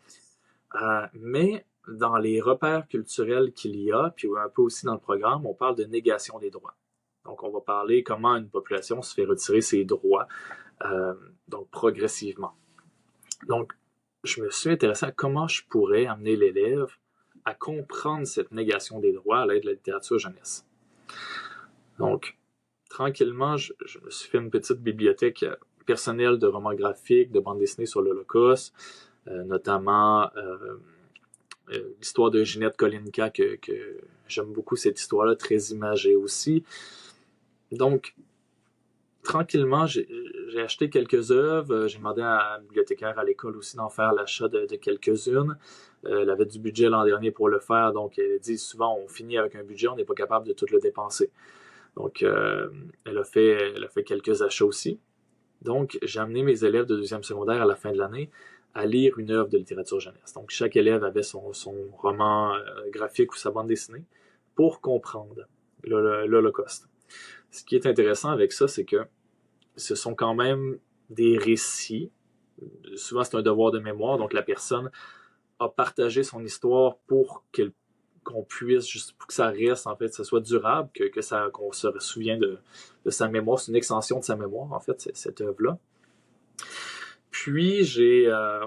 Mais dans les repères culturels qu'il y a, puis un peu aussi dans le programme, on parle de négation des droits. Donc, on va parler comment une population se fait retirer ses droits, donc progressivement. Donc, je me suis intéressé à comment je pourrais amener l'élève à comprendre cette négation des droits à l'aide de la littérature jeunesse. Donc, tranquillement, je me suis fait une petite bibliothèque personnelle de romans graphiques, de bandes dessinées sur l'Holocauste, notamment l'histoire de Ginette Kolinka, que j'aime beaucoup cette histoire-là, très imagée aussi. Donc, tranquillement, j'ai acheté quelques œuvres. J'ai demandé à la bibliothécaire à l'école aussi d'en faire l'achat de quelques-unes. Elle avait du budget l'an dernier pour le faire, donc elle dit souvent on finit avec un budget, on n'est pas capable de tout le dépenser. Donc, elle a fait quelques achats aussi. Donc, j'ai amené mes élèves de deuxième secondaire à la fin de l'année à lire une œuvre de littérature jeunesse. Donc, chaque élève avait son roman graphique ou sa bande dessinée pour comprendre l'Holocauste. Ce qui est intéressant avec ça, c'est que ce sont quand même des récits. Souvent, c'est un devoir de mémoire. Donc, la personne a partagé son histoire pour qu'on puisse, juste pour que ça reste, en fait, que ça soit durable, qu'on se souvienne de sa mémoire. C'est une extension de sa mémoire, en fait, cette œuvre-là. Puis,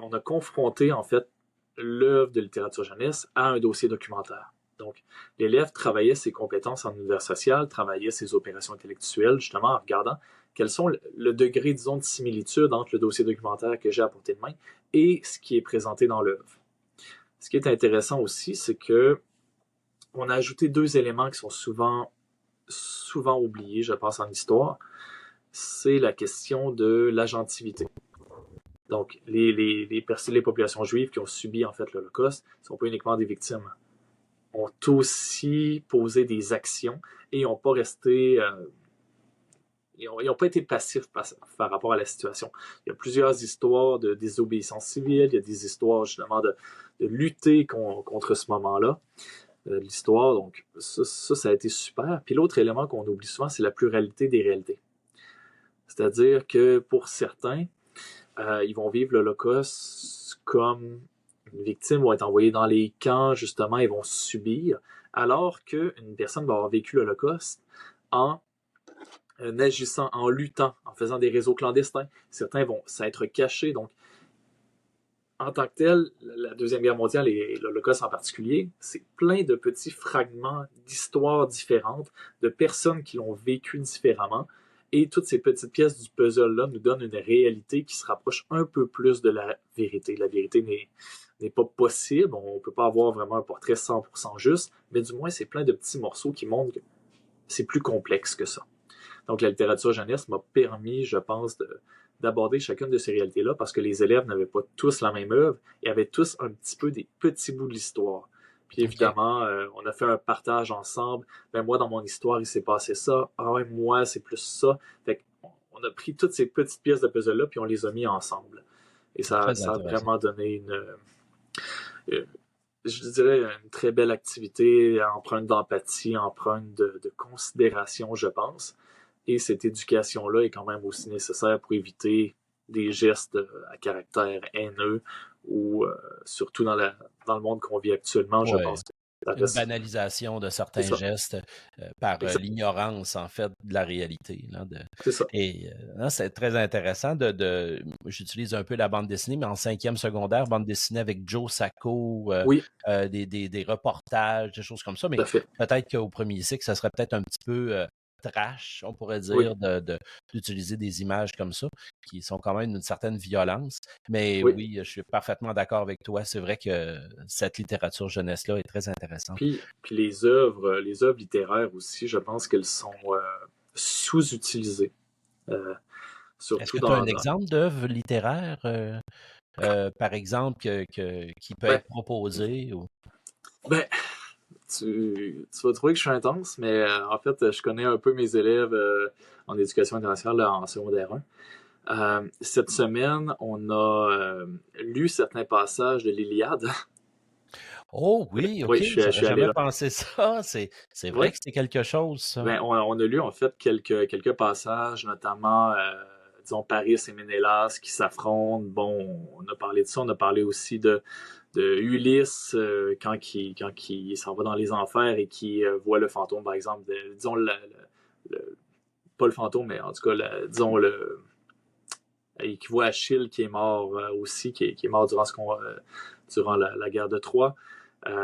on a confronté, en fait, l'œuvre de littérature jeunesse à un dossier documentaire. Donc, l'élève travaillait ses compétences en univers social, travaillait ses opérations intellectuelles, justement, en regardant quels sont le degré, disons, de similitude entre le dossier documentaire que j'ai à portée de main et ce qui est présenté dans l'œuvre. Ce qui est intéressant aussi, c'est que on a ajouté 2 éléments qui sont souvent oubliés, je pense, en histoire. C'est la question de l'agentivité. Donc, les populations juives qui ont subi, en fait, l'Holocauste ne sont pas uniquement des victimes. Ont aussi posé des actions et n'ont pas resté... ils n'ont pas été passifs par rapport à la situation. Il y a plusieurs histoires de désobéissance civile, il y a des histoires justement de lutter contre ce moment-là. de l'histoire. Donc, ça a été super. Puis l'autre élément qu'on oublie souvent, c'est la pluralité des réalités. C'est-à-dire que pour certains, ils vont vivre l'Holocauste comme une victime, vont être envoyés dans les camps, justement, ils vont subir, alors qu'une personne va avoir vécu l'Holocauste en agissant, en luttant, en faisant des réseaux clandestins. Certains vont s'être cachés. Donc, en tant que tel, la Deuxième Guerre mondiale et l'Holocauste en particulier, c'est plein de petits fragments d'histoires différentes, de personnes qui l'ont vécu différemment. Et toutes ces petites pièces du puzzle-là nous donnent une réalité qui se rapproche un peu plus de la vérité. La vérité n'est pas possible. On ne peut pas avoir vraiment un portrait 100% juste, mais du moins, c'est plein de petits morceaux qui montrent que c'est plus complexe que ça. Donc, la littérature jeunesse m'a permis, je pense, d'aborder chacune de ces réalités-là parce que les élèves n'avaient pas tous la même œuvre et avaient tous un petit peu des petits bouts de l'histoire. Puis évidemment, on a fait un partage ensemble. Ben moi, dans mon histoire, il s'est passé ça. Ah ouais, moi, c'est plus ça. Fait qu'on a pris toutes ces petites pièces de puzzle-là puis on les a mis ensemble. Et ça a vraiment donné je dirais, une très belle activité, empreinte d'empathie, empreinte de considération, je pense. Et cette éducation-là est quand même aussi nécessaire pour éviter des gestes à caractère haineux ou surtout dans le monde qu'on vit actuellement, je pense que ça reste... Une banalisation de certains gestes par l'ignorance, en fait, de la réalité. Là, c'est ça. Et c'est très intéressant. J'utilise un peu la bande dessinée, mais en 5e secondaire, bande dessinée avec Joe Sacco, des reportages, des choses comme ça. Mais peut-être qu'au premier cycle, ça serait peut-être un petit peu... trash, on pourrait dire, d'utiliser des images comme ça, qui sont quand même d'une certaine violence. Mais oui, je suis parfaitement d'accord avec toi. C'est vrai que cette littérature jeunesse-là est très intéressante. Puis les œuvres littéraires aussi, je pense qu'elles sont sous-utilisées. Est-ce que tu as un exemple d'œuvre littéraire, par exemple, qui peut être proposée? Ou... Tu vas trouver que je suis intense, mais en fait, je connais un peu mes élèves en éducation internationale là, en secondaire 1. Cette semaine, on a lu certains passages de l'Iliade. Oh oui, ok, j'avais jamais pensé ça. C'est vrai que c'est quelque chose, ça. Ben, on a lu en fait quelques passages, notamment disons Paris et Ménélas qui s'affrontent. Bon, on a parlé de ça, on a parlé aussi de Ulysse quand il s'en va dans les enfers et qui voit le fantôme, par exemple, disons pas le fantôme, mais en tout cas, disons et qui voit Achille qui est mort aussi, qui est mort durant la guerre de Troie.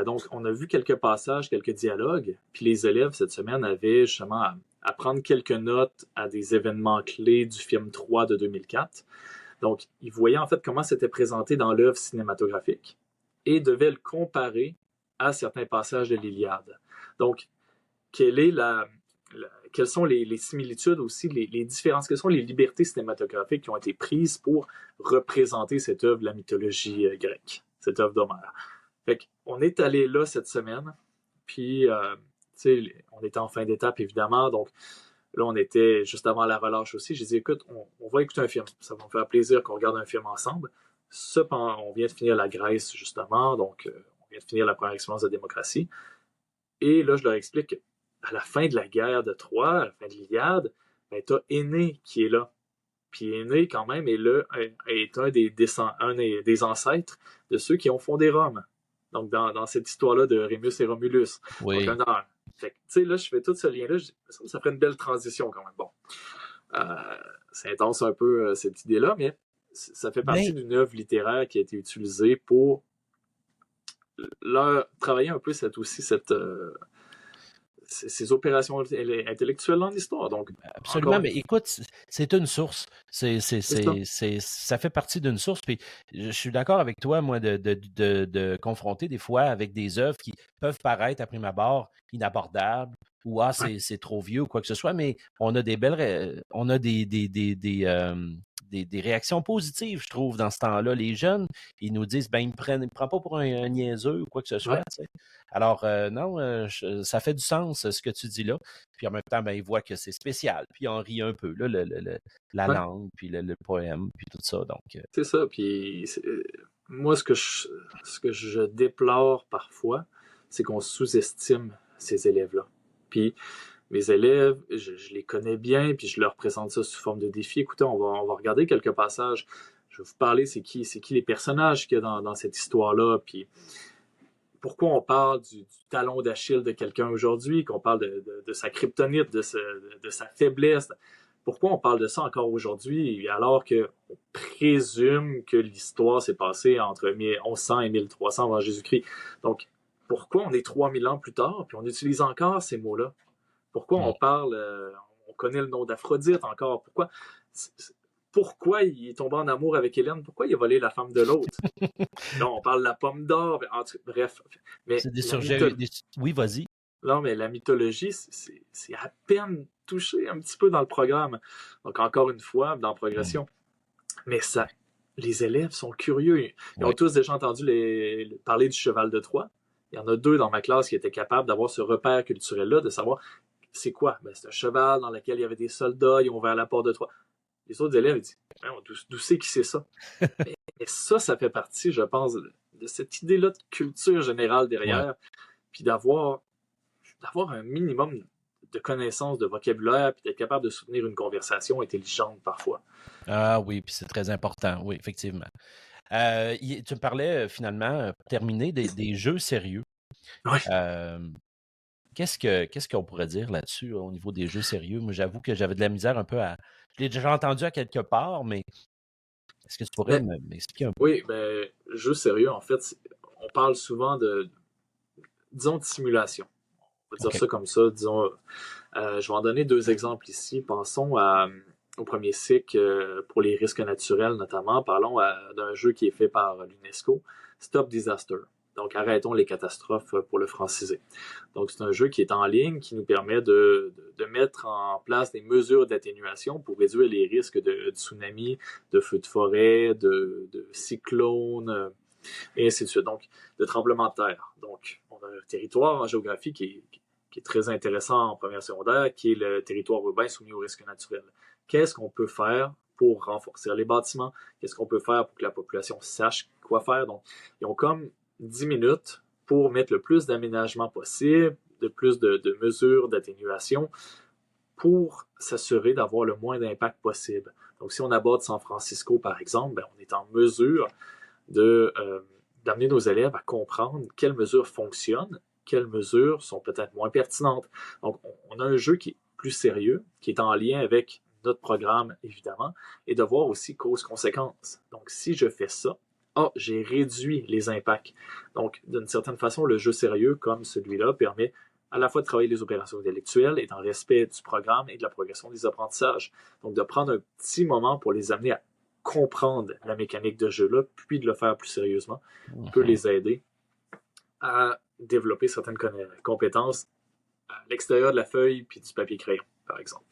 Donc, on a vu quelques passages, quelques dialogues, puis les élèves cette semaine avaient justement à prendre quelques notes à des événements clés du film 3 de 2004. Donc, ils voyaient en fait comment c'était présenté dans l'œuvre cinématographique et devaient le comparer à certains passages de l'Iliade. Donc, quelles sont les similitudes aussi, les différences, quelles sont les libertés cinématographiques qui ont été prises pour représenter cette œuvre de la mythologie grecque, cette œuvre d'Homère. Fait qu'on est allé là cette semaine, puis on était en fin d'étape évidemment, donc là on était juste avant la relâche aussi. J'ai dit écoute, on va écouter un film, ça va me faire plaisir qu'on regarde un film ensemble. On vient de finir la Grèce justement, donc on vient de finir la première expérience de démocratie. Et là je leur explique à la fin de la guerre de Troie, à la fin de l'Iliade, ben, t'as Énée qui est là. Puis Énée, quand même, est un des ancêtres de ceux qui ont fondé Rome. Donc, dans cette histoire-là de Rémus et Romulus. Oui. Donc, fait que, tu sais, là, je fais tout ce lien-là. Ça ferait une belle transition, quand même. Bon. C'est intense un peu, cette idée-là, mais ça fait partie d'une œuvre littéraire qui a été utilisée pour travailler un peu ces opérations intellectuelles en histoire. Donc, absolument, mais écoute, c'est une source. Ça fait partie d'une source. Puis je suis d'accord avec toi, moi, de confronter des fois avec des œuvres qui peuvent paraître à prime abord inabordables ou c'est trop vieux ou quoi que ce soit, mais on a des belles on a des réactions positives, je trouve, dans ce temps-là. Les jeunes, ils nous disent, ben, ils me prend pas pour un niaiseux ou quoi que ce soit. Ouais. Alors, non, ça fait du sens, ce que tu dis là. Puis en même temps, ben, ils voient que c'est spécial. Puis on rit un peu, là, la langue, puis le poème, puis tout ça. Donc, c'est ça. Puis moi, ce que je déplore parfois, c'est qu'on sous-estime ces élèves-là. Puis mes élèves, je les connais bien, puis je leur présente ça sous forme de défi. Écoutez, on va regarder quelques passages. Je vais vous parler, c'est qui les personnages qu'il y a dans cette histoire-là, puis pourquoi on parle du talon d'Achille de quelqu'un aujourd'hui, qu'on parle de sa kryptonite, de sa faiblesse. Pourquoi on parle de ça encore aujourd'hui, alors qu'on présume que l'histoire s'est passée entre 1100 et 1300 avant Jésus-Christ. Donc, pourquoi on est 3000 ans plus tard, puis on utilise encore ces mots-là? Pourquoi on parle, on connaît le nom d'Aphrodite encore? Pourquoi il est tombé en amour avec Hélène? Pourquoi il a volé la femme de l'autre? Non, on parle de la pomme d'or. Bref. Mais c'est des sujets. Oui, vas-y. Non, mais la mythologie, c'est à peine touché un petit peu dans le programme. Donc, encore une fois, dans la progression. Mais ça, les élèves sont curieux. Ils ont tous déjà entendu parler du cheval de Troie. Il y en a 2 dans ma classe qui étaient capables d'avoir ce repère culturel-là, de savoir c'est quoi? Ben, c'est un cheval dans lequel il y avait des soldats, ils ont ouvert la porte de Troie. Les autres élèves, ils disent d'où c'est qui c'est ça? mais ça fait partie, je pense, de cette idée-là de culture générale derrière, puis d'avoir un minimum de connaissances, de vocabulaire, puis d'être capable de soutenir une conversation intelligente parfois. Ah oui, puis c'est très important, oui, effectivement. Tu me parlais finalement, pour terminer, des jeux sérieux. Oui. Qu'est-ce qu'on pourrait dire là-dessus, au niveau des jeux sérieux? Moi, j'avoue que j'avais de la misère un peu à... Je l'ai déjà entendu à quelque part, mais est-ce que tu pourrais m'expliquer un peu? Oui, ben, jeux sérieux, en fait, on parle souvent disons, de simulation. On va dire ça comme ça. Disons, je vais en donner 2 exemples ici. Pensons au premier cycle pour les risques naturels, notamment. Parlons d'un jeu qui est fait par l'UNESCO, Stop Disaster. Donc, arrêtons les catastrophes pour le franciser. Donc, c'est un jeu qui est en ligne, qui nous permet de mettre en place des mesures d'atténuation pour réduire les risques de tsunamis, de feux de forêt, de cyclones, et ainsi de suite. Donc, de tremblements de terre. Donc, on a un territoire en géographie qui est très intéressant en première secondaire, qui est le territoire urbain soumis aux risques naturels. Qu'est-ce qu'on peut faire pour renforcer les bâtiments? Qu'est-ce qu'on peut faire pour que la population sache quoi faire? Donc, ils ont comme 10 minutes pour mettre le plus d'aménagement possible, de plus de mesures d'atténuation pour s'assurer d'avoir le moins d'impact possible. Donc, si on aborde San Francisco, par exemple, ben, on est en mesure d'amener nos élèves à comprendre quelles mesures fonctionnent, quelles mesures sont peut-être moins pertinentes. Donc, on a un jeu qui est plus sérieux, qui est en lien avec notre programme, évidemment, et de voir aussi cause-conséquence. Donc, si je fais ça, j'ai réduit les impacts. Donc, d'une certaine façon, le jeu sérieux, comme celui-là, permet à la fois de travailler les opérations intellectuelles et dans le respect du programme et de la progression des apprentissages. Donc, de prendre un petit moment pour les amener à comprendre la mécanique de jeu-là, puis de le faire plus sérieusement, peut les aider à développer certaines compétences à l'extérieur de la feuille puis du papier crayon, par exemple.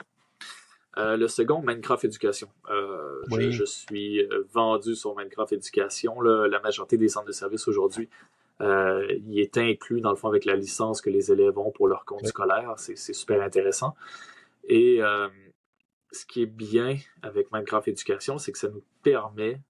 Le second, Minecraft Éducation. Je suis vendu sur Minecraft Éducation. La majorité des centres de services aujourd'hui, il est inclus, dans le fond, avec la licence que les élèves ont pour leur compte scolaire. C'est super intéressant. Et ce qui est bien avec Minecraft Éducation, c'est que ça nous permet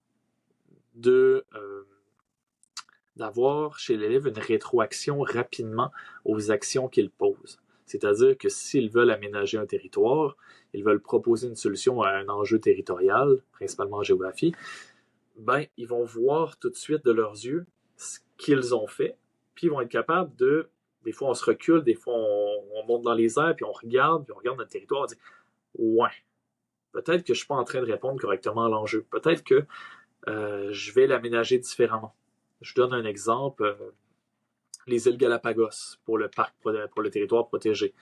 d'avoir chez l'élève une rétroaction rapidement aux actions qu'il pose. C'est-à-dire que s'ils veulent aménager un territoire, ils veulent proposer une solution à un enjeu territorial, principalement en géographie, ben, ils vont voir tout de suite de leurs yeux ce qu'ils ont fait, puis ils vont être capables des fois on se recule, des fois on monte dans les airs, puis on regarde notre territoire, on dit « Ouais, peut-être que je ne suis pas en train de répondre correctement à l'enjeu. Peut-être que je vais l'aménager différemment. » Je donne un exemple, les îles Galapagos pour le territoire protégé.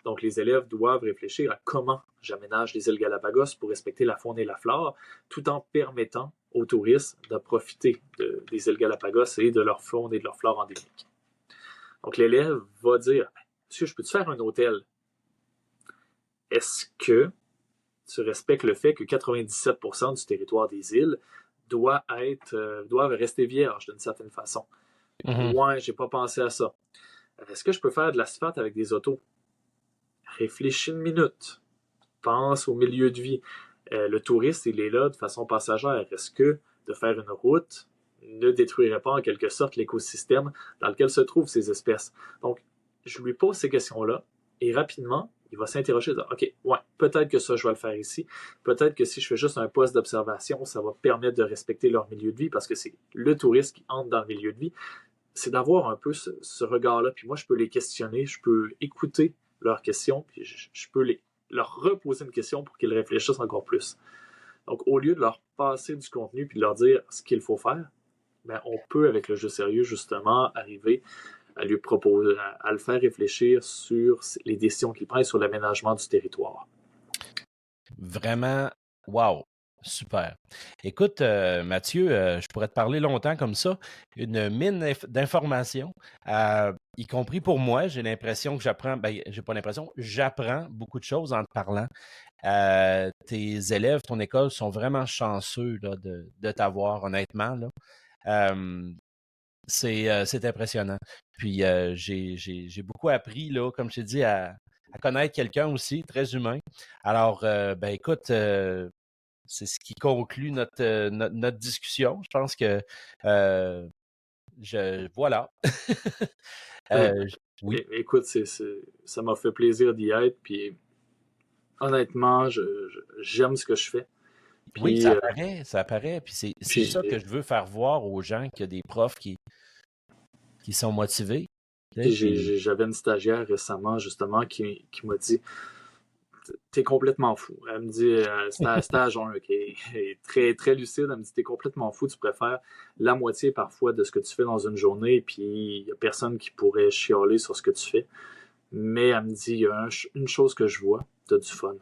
Donc, les élèves doivent réfléchir à comment j'aménage les îles Galapagos pour respecter la faune et la flore, tout en permettant aux touristes de profiter des îles Galapagos et de leur faune et de leur flore endémique. Donc, l'élève va dire « Monsieur, je peux-tu faire un hôtel? Est-ce que tu respectes le fait que 97% du territoire des îles doivent rester vierges d'une certaine façon? Ouais, j'ai pas pensé à ça. Est-ce que je peux faire de l'asphalte avec des autos? Réfléchis une minute. Pense au milieu de vie. Le touriste, il est là de façon passagère. Est-ce que de faire une route ne détruirait pas en quelque sorte l'écosystème dans lequel se trouvent ces espèces. Donc, je lui pose ces questions-là et rapidement, il va s'interroger, dire, OK, ouais, peut-être que ça, je vais le faire ici. Peut-être que si je fais juste un poste d'observation, ça va permettre de respecter leur milieu de vie parce que c'est le touriste qui entre dans le milieu de vie. C'est d'avoir un peu ce regard-là. Puis moi, je peux les questionner, je peux écouter leurs questions, puis je peux leur reposer une question pour qu'ils réfléchissent encore plus. Donc, au lieu de leur passer du contenu puis de leur dire ce qu'il faut faire, ben, on peut, avec le jeu sérieux, justement, arriver à lui proposer, à le faire réfléchir sur les décisions qu'il prend et sur l'aménagement du territoire. Vraiment, wow, super. Écoute, Mathieu, je pourrais te parler longtemps comme ça. Une mine d'informations, y compris pour moi. J'ai l'impression que j'apprends, j'ai pas l'impression, j'apprends beaucoup de choses en te parlant. Tes élèves, ton école sont vraiment chanceux là, de t'avoir, honnêtement. Là. C'est impressionnant. Puis j'ai beaucoup appris, là, comme je t'ai dit, à connaître quelqu'un aussi, très humain. Alors, écoute, c'est ce qui conclut notre discussion. Je pense que voilà. Oui. Écoute, ça m'a fait plaisir d'y être. Puis honnêtement, j'aime ce que je fais. Puis, oui, ça apparaît. Puis c'est ça que je veux faire voir aux gens, qu'il y a des profs qui sont motivés. J'avais une stagiaire récemment, justement, qui m'a dit « T'es complètement fou. » Elle me dit, stage 1, qui est très, très lucide, elle me dit « T'es complètement fou, tu préfères la moitié parfois de ce que tu fais dans une journée, puis il n'y a personne qui pourrait chialer sur ce que tu fais. » Mais elle me dit « Il y a une chose que je vois, t'as du fun. »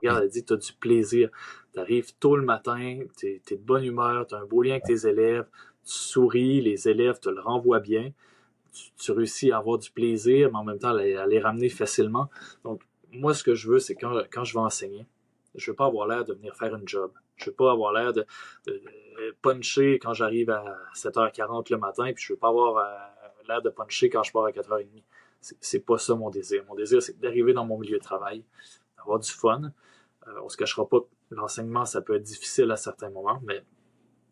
Regarde, elle dit « T'as du plaisir. T'arrives tôt le matin, t'es de bonne humeur, t'as un beau lien avec tes élèves, tu souris, les élèves te le renvoient bien. » Tu réussis à avoir du plaisir, mais en même temps, à les ramener facilement. Donc, moi, ce que je veux, c'est quand je vais enseigner, je veux pas avoir l'air de venir faire une job. Je veux pas avoir l'air de puncher quand j'arrive à 7h40 le matin, puis je veux pas avoir l'air de puncher quand je pars à 4h30. C'est pas ça mon désir. Mon désir, c'est d'arriver dans mon milieu de travail, d'avoir du fun. On se cachera pas que l'enseignement, ça peut être difficile à certains moments, mais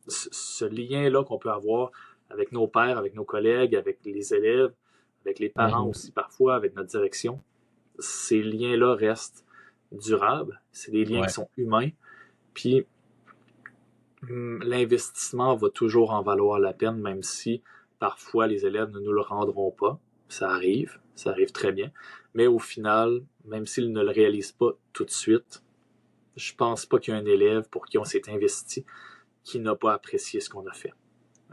ce lien-là qu'on peut avoir avec nos pairs, avec nos collègues, avec les élèves, avec les parents aussi parfois, avec notre direction, ces liens-là restent durables. C'est des liens qui sont humains. Puis l'investissement va toujours en valoir la peine, même si parfois les élèves ne nous le rendront pas. Ça arrive très bien. Mais au final, même s'ils ne le réalisent pas tout de suite, je pense pas qu'il y a un élève pour qui on s'est investi qui n'a pas apprécié ce qu'on a fait.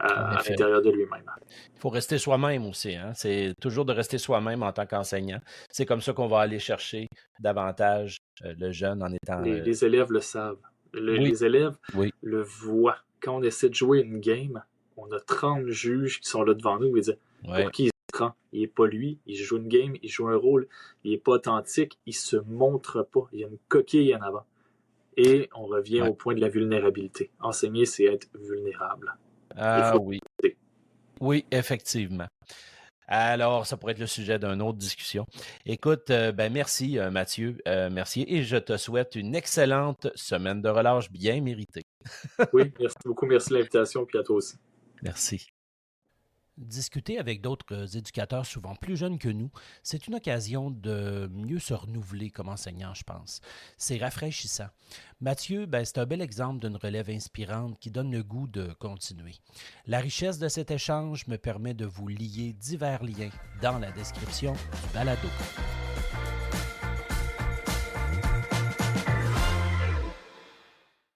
À l'intérieur de lui-même. Il faut rester soi-même aussi. Hein? C'est toujours de rester soi-même en tant qu'enseignant. C'est comme ça qu'on va aller chercher davantage le jeune en étant... Les élèves le savent. Les élèves le voient. Quand on essaie de jouer une game, on a 30 juges qui sont là devant nous et disent pour qui il se prend? Il n'est pas lui, il joue une game, il joue un rôle, il n'est pas authentique, il se montre pas. Il y a une coquille en avant. Et on revient au point de la vulnérabilité. Enseigner, c'est être vulnérable. Ah oui. Oui, effectivement. Alors, ça pourrait être le sujet d'une autre discussion. Écoute, merci Mathieu, merci et je te souhaite une excellente semaine de relâche bien méritée. Oui, merci beaucoup, merci de l'invitation, puis à toi aussi. Merci. Discuter avec d'autres éducateurs souvent plus jeunes que nous, c'est une occasion de mieux se renouveler comme enseignant, je pense. C'est rafraîchissant. Mathieu, c'est un bel exemple d'une relève inspirante qui donne le goût de continuer. La richesse de cet échange me permet de vous lier divers liens dans la description du balado.